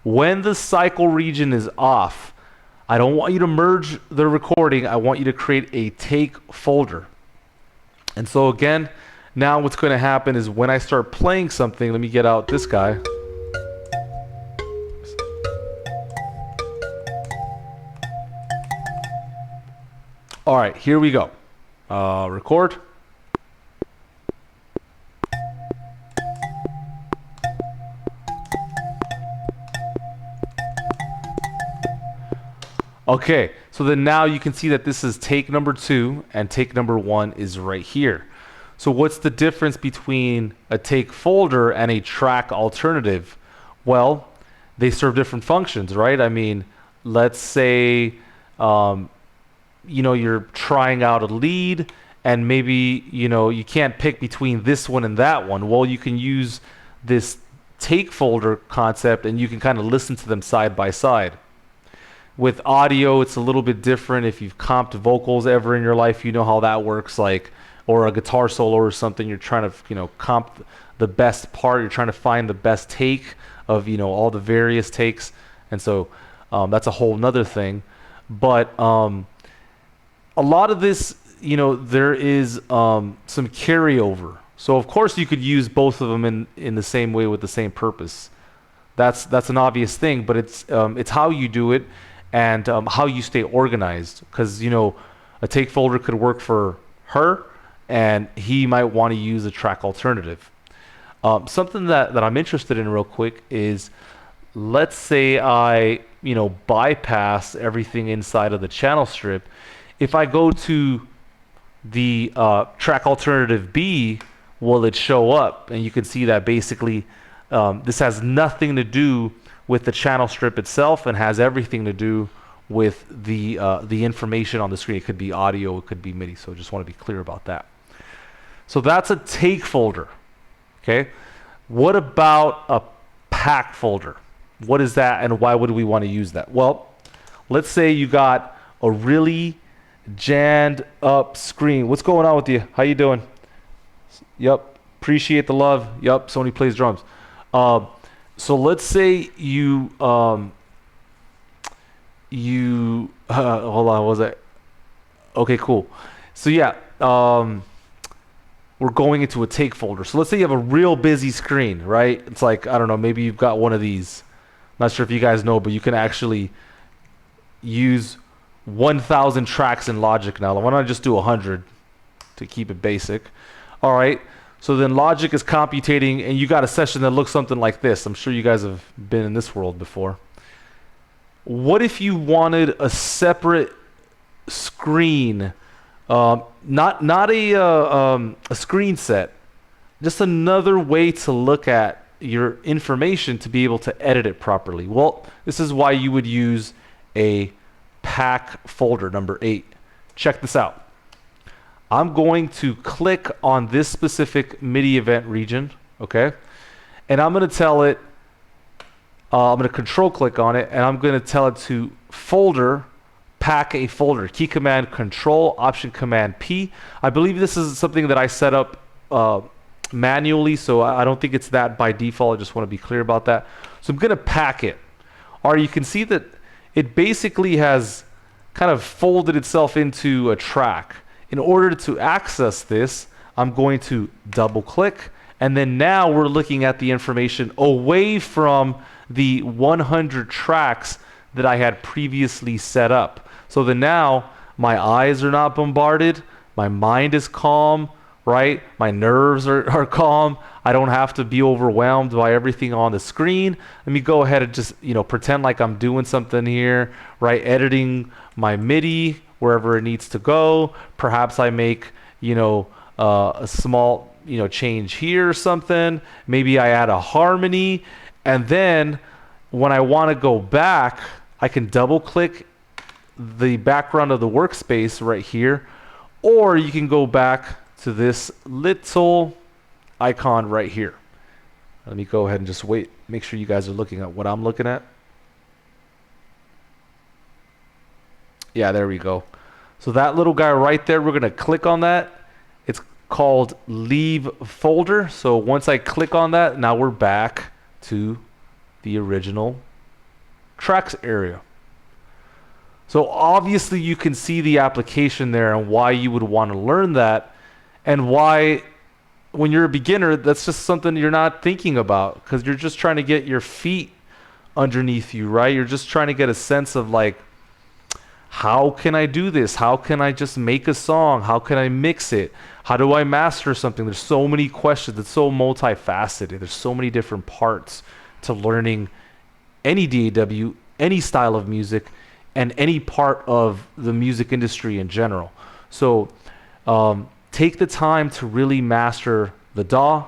S1: when the cycle region is off, I don't want you to merge the recording. I want you to create a take folder. And so again, now what's going to happen is when I start playing something, let me get out this guy. All right, here we go. Record. Okay, so then now you can see that this is take number 2 and take number 1 is right here. So what's the difference between a take folder and a track alternative? Well, they serve different functions, right? I mean, let's say you're trying out a lead and maybe you can't pick between this one and that one. Well, you can use this take folder concept and you can kind of listen to them side by side. With audio, it's a little bit different. If you've comped vocals ever in your life, you know how that works. Like, or a guitar solo or something, you're trying to comp the best part. You're trying to find the best take of all the various takes, and so that's a whole nother thing. But a lot of this, there is some carryover. So of course you could use both of them in the same way with the same purpose. That's an obvious thing, but it's how you do it and how you stay organized. Because a take folder could work for her, and he might want to use a track alternative. Something that I'm interested in real quick is, let's say I bypass everything inside of the channel strip. If I go to the track alternative B, will it show up? And you can see that basically this has nothing to do with the channel strip itself and has everything to do with the information on the screen. It could be audio, it could be MIDI, so I just want to be clear about that. So that's a take folder. Okay, what about a pack folder? What is that, and why would we want to use that? Well, let's say you got a really jammed up screen. What's going on with you? How you doing? Yep, appreciate the love. Yep, Sony plays drums. So let's say you hold on, what was that? Okay, cool. So yeah, we're going into a take folder. So let's say you have a real busy screen, right? It's like, I don't know, maybe you've got one of these. Not sure if you guys know, but you can actually use 1,000 tracks in Logic now. Why don't I just do 100 to keep it basic? All right. So then Logic is computing, and you got a session that looks something like this. I'm sure you guys have been in this world before. What if you wanted a separate screen? Not a screen set, just another way to look at your information to be able to edit it properly. Well, this is why you would use a pack folder, number 8. Check this out. I'm going to click on this specific MIDI event region, okay? And I'm going to tell it, I'm going to control click on it, and I'm going to tell it to folder, pack a folder. Key command control, option command P. I believe this is something that I set up manually, so I don't think it's that by default. I just want to be clear about that. So I'm going to pack it. All right, you can see that it basically has kind of folded itself into a track. In order to access this, I'm going to double click, and then now we're looking at the information away from the 100 tracks that I had previously set up. So then now my eyes are not bombarded, my mind is calm, right? My nerves are calm. I don't have to be overwhelmed by everything on the screen. Let me go ahead and just pretend like I'm doing something here, right? Editing my MIDI wherever it needs to go. Perhaps I make a small change here or something. Maybe I add a harmony, and then when I want to go back, I can double click the background of the workspace right here, or you can go back to this little icon right here. Let me go ahead and just wait. Make sure you guys are looking at what I'm looking at. Yeah, there we go. So that little guy right there, we're going to click on that. It's called leave folder. So once I click on that, now we're back to the original tracks area. So obviously you can see the application there and why you would want to learn that, and why when you're a beginner, that's just something you're not thinking about, because you're just trying to get your feet underneath you, right? You're just trying to get a sense of like, how can I do this? How can I just make a song? How can I mix it? How do I master something? There's so many questions. It's so multifaceted. There's so many different parts to learning any DAW, any style of music, and any part of the music industry in general. So take the time to really master the DAW,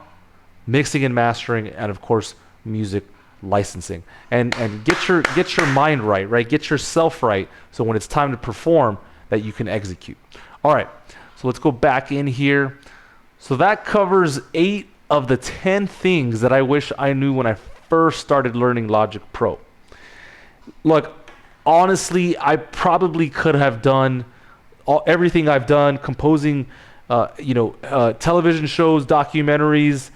S1: mixing and mastering, and of course, music licensing. And get your mind right? Get yourself right, so when it's time to perform, that you can execute. All right, so let's go back in here. So that covers 8 of the 10 things that I wish I knew when I first started learning Logic Pro. Look, honestly, I probably could have done everything I've done, composing, television shows, documentaries,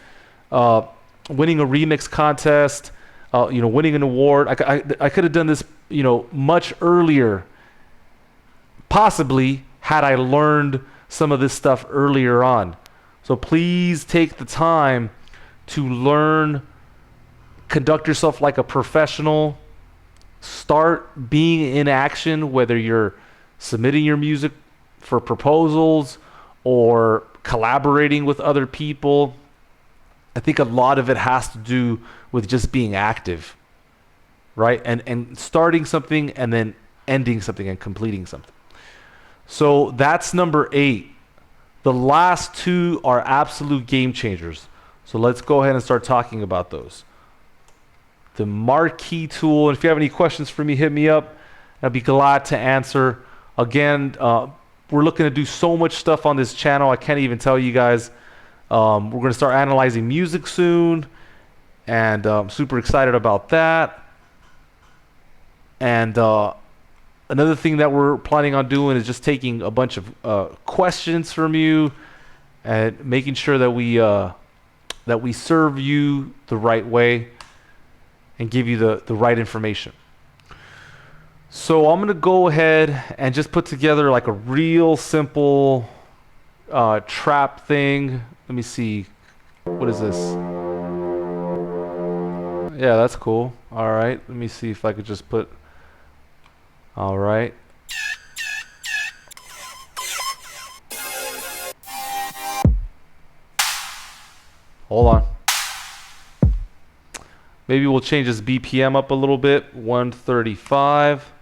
S1: winning a remix contest, winning an award. I could have done this, much earlier, possibly, had I learned some of this stuff earlier on. So please take the time to learn, conduct yourself like a professional, start being in action, whether you're submitting your music for proposals or collaborating with other people. I think a lot of it has to do with just being active, right? And starting something and then ending something and completing something. So that's number 8. The last 2 are absolute game changers. So let's go ahead and start talking about those. The marquee tool, and if you have any questions for me, hit me up. I'd be glad to answer. Again, we're looking to do so much stuff on this channel, I can't even tell you guys. We're going to start analyzing music soon, and I'm super excited about that. And another thing that we're planning on doing is just taking a bunch of questions from you and making sure that we serve you the right way and give you the right information. So I'm going to go ahead and just put together like a real simple trap thing. Let me see. What is this? Yeah, that's cool. All right. Let me see if I could just put... All right. Hold on. Maybe we'll change this BPM up a little bit. 135.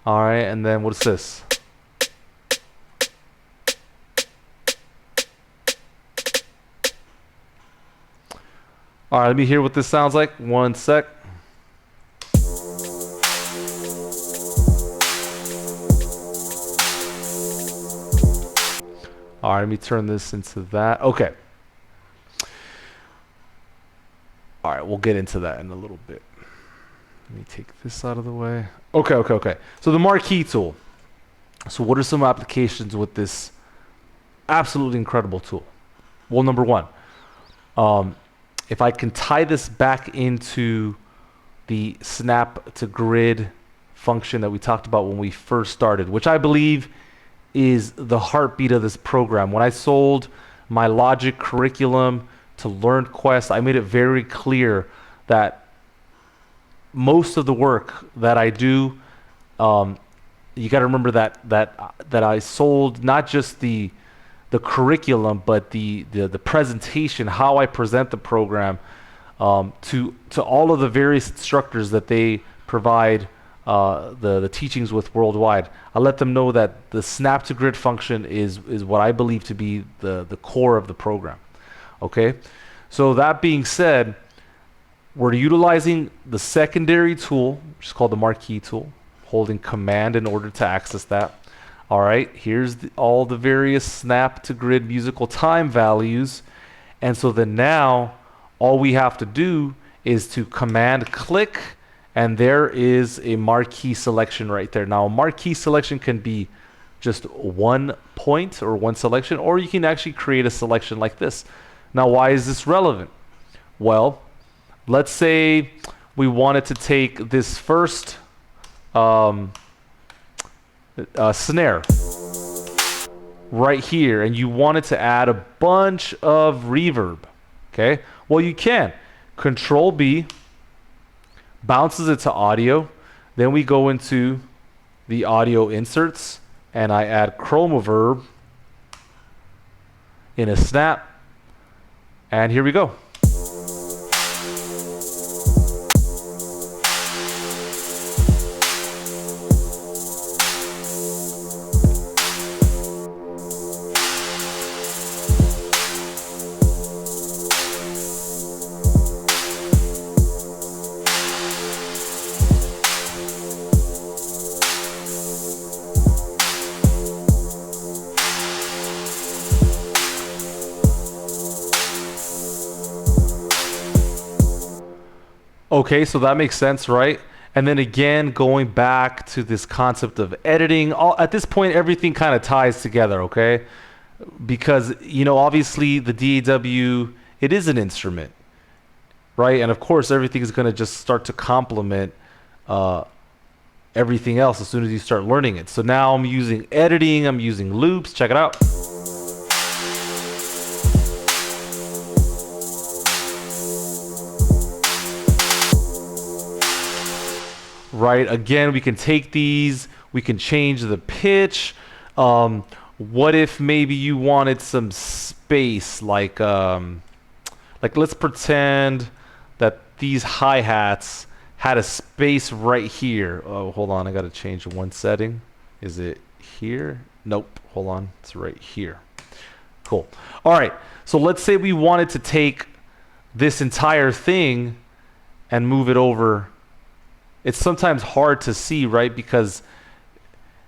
S1: All right, and then what's this? All right, let me hear what this sounds like. One sec. All right, let me turn this into that. Okay. All right, we'll get into that in a little bit. Let me take this out of the way. Okay. So the marquee tool. So what are some applications with this absolutely incredible tool? Well, number 1, if I can tie this back into the snap to grid function that we talked about when we first started, which I believe is the heartbeat of this program. When I sold my Logic curriculum to LearnQuest, I made it very clear that most of the work that I do, you got to remember that I sold not just the curriculum, but the presentation, how I present the program to all of the various instructors that they provide the teachings with worldwide. I let them know that the snap to grid function is what I believe to be the core of the program. Okay, so that being said, we're utilizing the secondary tool, which is called the marquee tool, holding command in order to access that. All right, here's all the various snap to grid musical time values. And so then now all we have to do is to command click, and there is a marquee selection right there. Now a marquee selection can be just one point or one selection, or you can actually create a selection like this. Now why is this relevant? Well, let's say we wanted to take this first snare right here, and you wanted to add a bunch of reverb. Okay, well, you can. Control B bounces it to audio. Then we go into the audio inserts, and I add chromoverb in a snap, and here we go. Okay, so that makes sense, right? And then again, going back to this concept of editing, at this point, everything kind of ties together, okay? Because, obviously the DAW, it is an instrument, right? And of course, everything is going to just start to complement uh, everything else as soon as you start learning it. So now I'm using editing, I'm using loops. Check it out. Right, again, we can take these, we can change the pitch. What if maybe you wanted some space, like let's pretend that these hi-hats had a space right here. Oh, hold on, I gotta change one setting. Is it here? Nope, hold on, it's right here. Cool. All right, so let's say we wanted to take this entire thing and move it over. It's sometimes hard to see, right? Because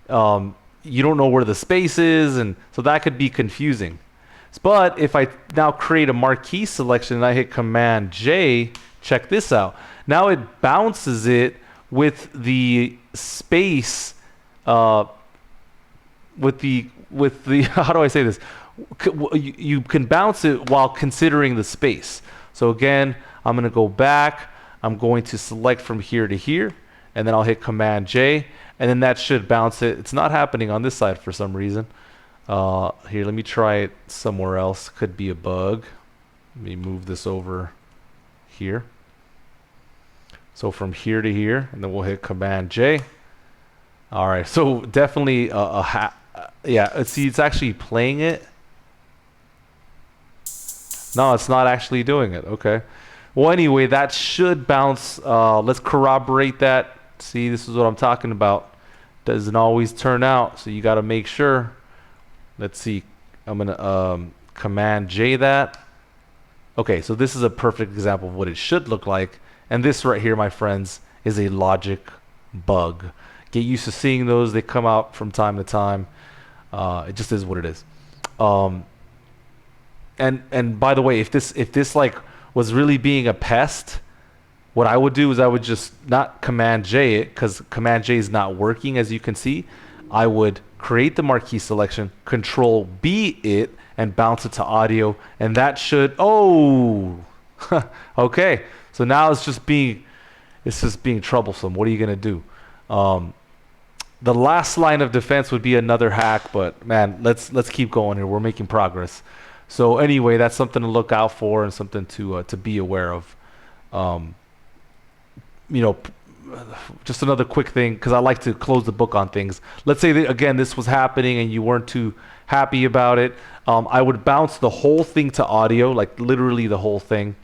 S1: you don't know where the space is, and so that could be confusing. But if I now create a marquee selection and I hit Command J, check this out. Now it bounces it with the space, with the how do I say this? You can bounce it while considering the space. So again, I'm going to go back. I'm going to select from here to here, and then I'll hit Command J, and then that should bounce it. It's not happening on this side for some reason. Here, let me try it somewhere else. Could be a bug. Let me move this over here. So from here to here, and then we'll hit Command J. All right, so definitely yeah, see, it's actually playing it. No, it's not actually doing it. Okay. Well, anyway, that should bounce. Let's corroborate that. See, this is what I'm talking about. Doesn't always turn out, so you got to make sure. Let's see. I'm going to Command J that. Okay, so this is a perfect example of what it should look like. And this right here, my friends, is a logic bug. Get used to seeing those. They come out from time to time. It just is what it is. And by the way, if this like was really being a pest, what I would do is I would just not Command J it, because Command J is not working, as you can see. I would create the marquee selection, Control B it, and bounce it to audio, and that should, okay. So now it's just being troublesome. What are you gonna do? The last line of defense would be another hack, but man, let's keep going here. We're making progress. So anyway, that's something to look out for and something to be aware of. Just another quick thing, because I like to close the book on things. Let's say that, again, this was happening and you weren't too happy about it. I would bounce the whole thing to audio, like literally the whole thing,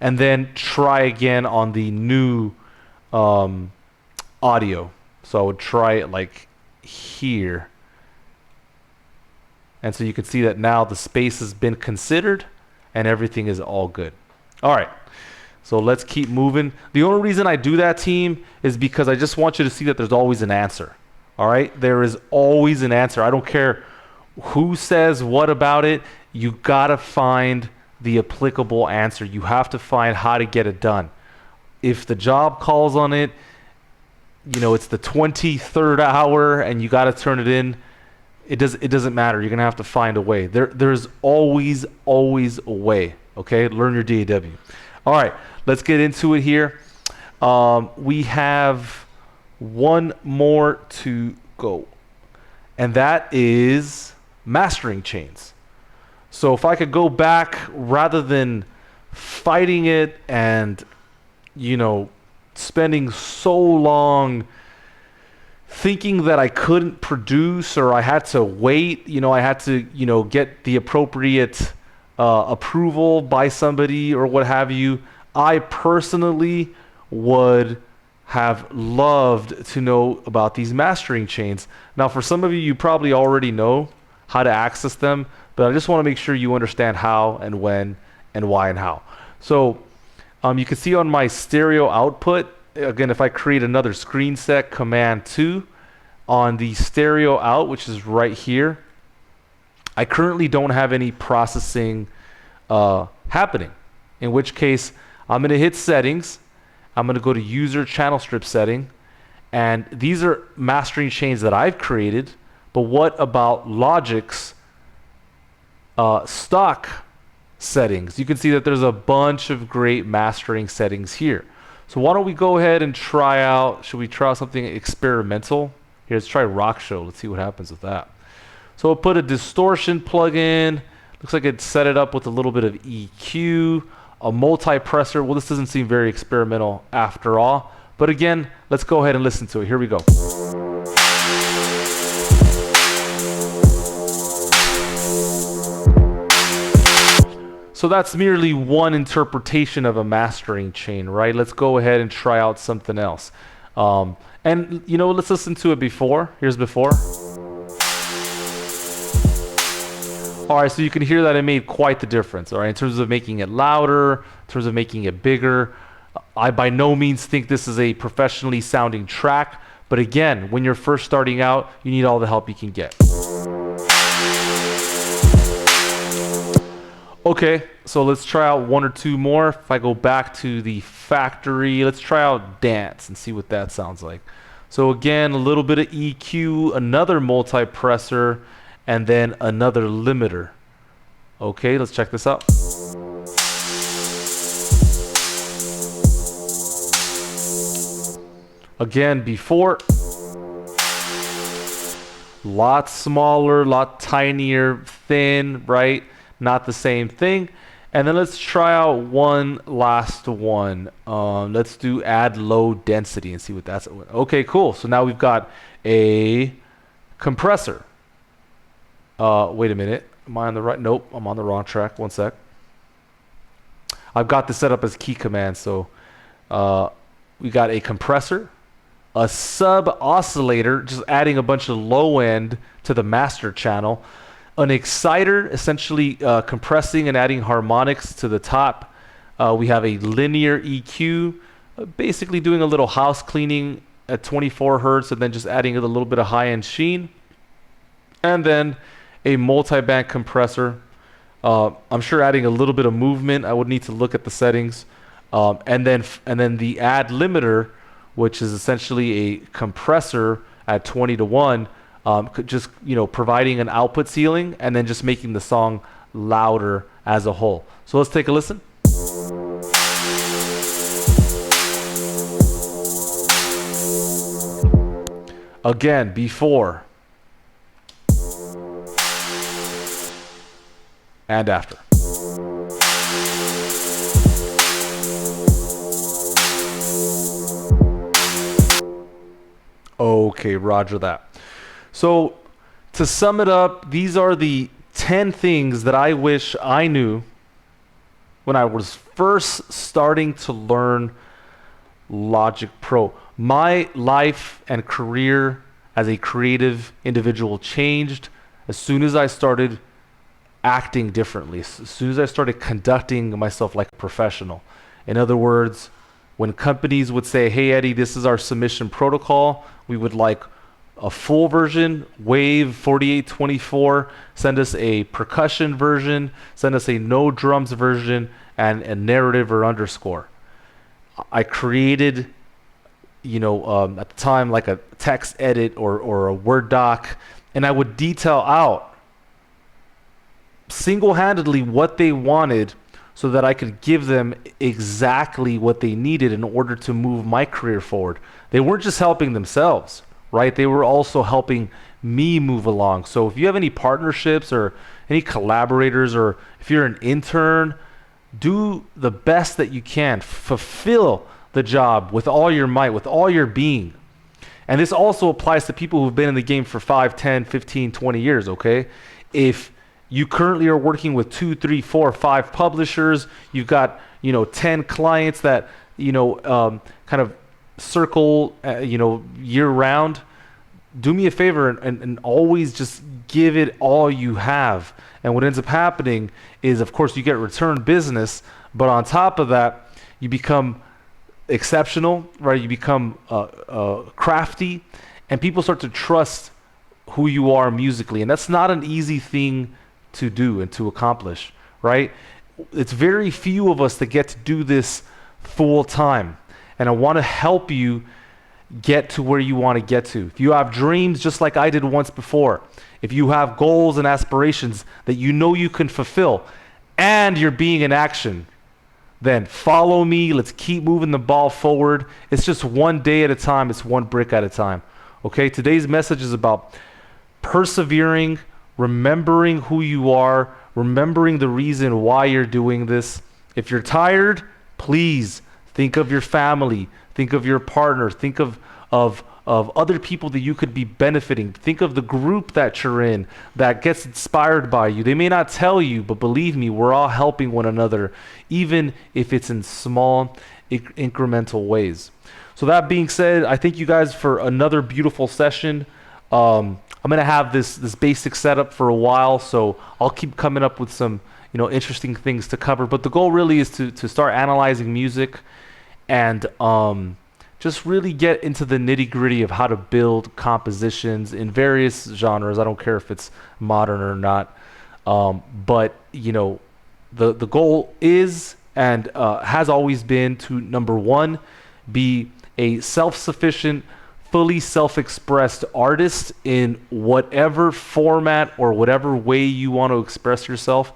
S1: and then try again on the new audio. So I would try it like here. And so you can see that now the space has been considered and everything is all good. All right, so let's keep moving. The only reason I do that, team, is because I just want you to see that there's always an answer. All right, there is always an answer. I don't care who says what about it. You gotta find the applicable answer. You have to find how to get it done. If the job calls on it, it's the 23rd hour and you gotta turn it in. It doesn't matter. You're gonna have to find a way. There's always a way. Okay, learn your DAW. All right, let's get into it here. We have one more to go, and that is mastering chains. So if I could go back, rather than fighting it and spending so long thinking that I couldn't produce, or I had to wait, I had to, get the appropriate approval by somebody or what have you, I personally would have loved to know about these mastering chains. Now, for some of you, you probably already know how to access them, but I just want to make sure you understand how and when and why and how. So you can see on my stereo output, again, if I create another screen set, Command 2, on the stereo out, which is right here, I currently don't have any processing happening, in which case I'm going to hit settings. I'm going to go to user channel strip setting, and these are mastering chains that I've created. But what about Logic's stock settings? You can see that there's a bunch of great mastering settings here. So why don't we go ahead and try out, should we try out something experimental? Here, let's try Rock Show. Let's see what happens with that. So we'll put a distortion plugin. Looks like it set it up with a little bit of EQ, a multi-presser. Well, this doesn't seem very experimental after all. But again, let's go ahead and listen to it. Here we go. So that's merely one interpretation of a mastering chain, right? Let's go ahead and try out something else. And you know, let's listen to it before. Here's before. All right, so you can hear that it made quite the difference, all right, in terms of making it louder, in terms of making it bigger. I by no means think this is a professionally sounding track, but again, when you're first starting out, you need all the help you can get. Okay, so let's try out one or two more. If I go back to the factory, let's try out dance and see what that sounds like. So again, a little bit of EQ, another multi-presser, and then another limiter. Okay, let's check this out. Again, before, lot smaller, lot tinier, thin, right? Not the same thing. And then let's try out one last one. Let's do add low density and see what that's. Okay, cool. So now we've got a compressor. Wait a minute. Am I on the right? Nope, I'm on the wrong track. One sec. I've got this set up as key command. So we got a compressor, a sub oscillator, just adding a bunch of low end to the master channel, an exciter, essentially compressing and adding harmonics to the top. We have a linear EQ, basically doing a little house cleaning at 24 hertz and then just adding a little bit of high-end sheen. And then a multi-band compressor. I'm sure adding a little bit of movement. I would need to look at the settings. And then the add limiter, which is essentially a compressor at 20:1, just, you know, providing an output ceiling and then just making the song louder as a whole. So let's take a listen. Again, before and after. Okay, roger that. So to sum it up, these are the 10 things that I wish I knew when I was first starting to learn Logic Pro. My life and career as a creative individual changed as soon as I started acting differently, as soon as I started conducting myself like a professional. In other words, when companies would say, hey, Eddie, this is our submission protocol, we would like a full version, Wave 4824, send us a percussion version, send us a no drums version, and a narrative or underscore. I created, you know, at the time, like a text edit or a Word doc, and I would detail out single-handedly what they wanted so that I could give them exactly what they needed in order to move my career forward. They weren't just helping themselves, right? They were also helping me move along. So if you have any partnerships or any collaborators, or if you're an intern, do the best that you can. Fulfill the job with all your might, with all your being. And this also applies to people who've been in the game for 5, 10, 15, 20 years, okay? If you currently are working with 2, 3, 4, 5 publishers, you've got, you know, 10 clients that, you know, kind of circle, you know, year round, do me a favor and always just give it all you have. And what ends up happening is, of course, you get return business, but on top of that, you become exceptional, right? You become crafty, and people start to trust who you are musically. And that's not an easy thing to do and to accomplish, right? It's very few of us that get to do this full time. and I want to help you get to where you want to get to. If you have dreams just like I did once before, if you have goals and aspirations that you know you can fulfill, and you're being in action, then follow me. Let's keep moving the ball forward. It's just one day at a time. It's one brick at a time. Okay, today's message is about persevering, remembering who you are, remembering the reason why you're doing this. If you're tired, please think of your family, think of your partner, think of other people that you could be benefiting. Think of the group that you're in that gets inspired by you. They may not tell you, but believe me, we're all helping one another, even if it's in small, incremental ways. So that being said, I thank you guys for another beautiful session. I'm gonna have this basic setup for a while, so I'll keep coming up with some interesting things to cover. But the goal really is to start analyzing music and just really get into the nitty-gritty of how to build compositions in various genres. I don't care if it's modern or not, but the goal is and has always been to, number one, be a self-sufficient, fully self-expressed artist in whatever format or whatever way you want to express yourself.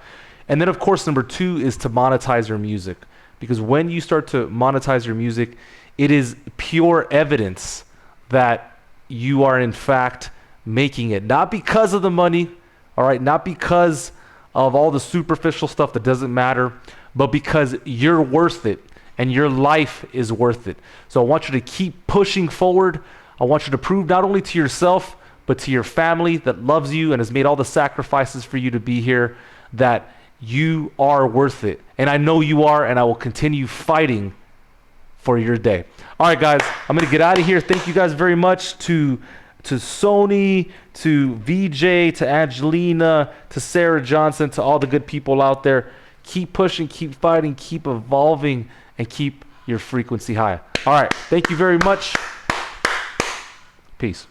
S1: And then, of course, number two is to monetize your music, because when you start to monetize your music, it is pure evidence that you are in fact making it, not because of the money, all right, not because of all the superficial stuff that doesn't matter, but because you're worth it and your life is worth it. So I want you to keep pushing forward. I want you to prove not only to yourself, but to your family that loves you and has made all the sacrifices for you to be here, that you are worth it. And I know you are, and I will continue fighting for your day. All right, guys, I'm gonna get out of here. Thank you guys very much to Sony, to VJ, to Angelina, to Sarah Johnson, to all the good people out there. Keep pushing, keep fighting, keep evolving, and keep your frequency high. All right, thank you very much. Peace.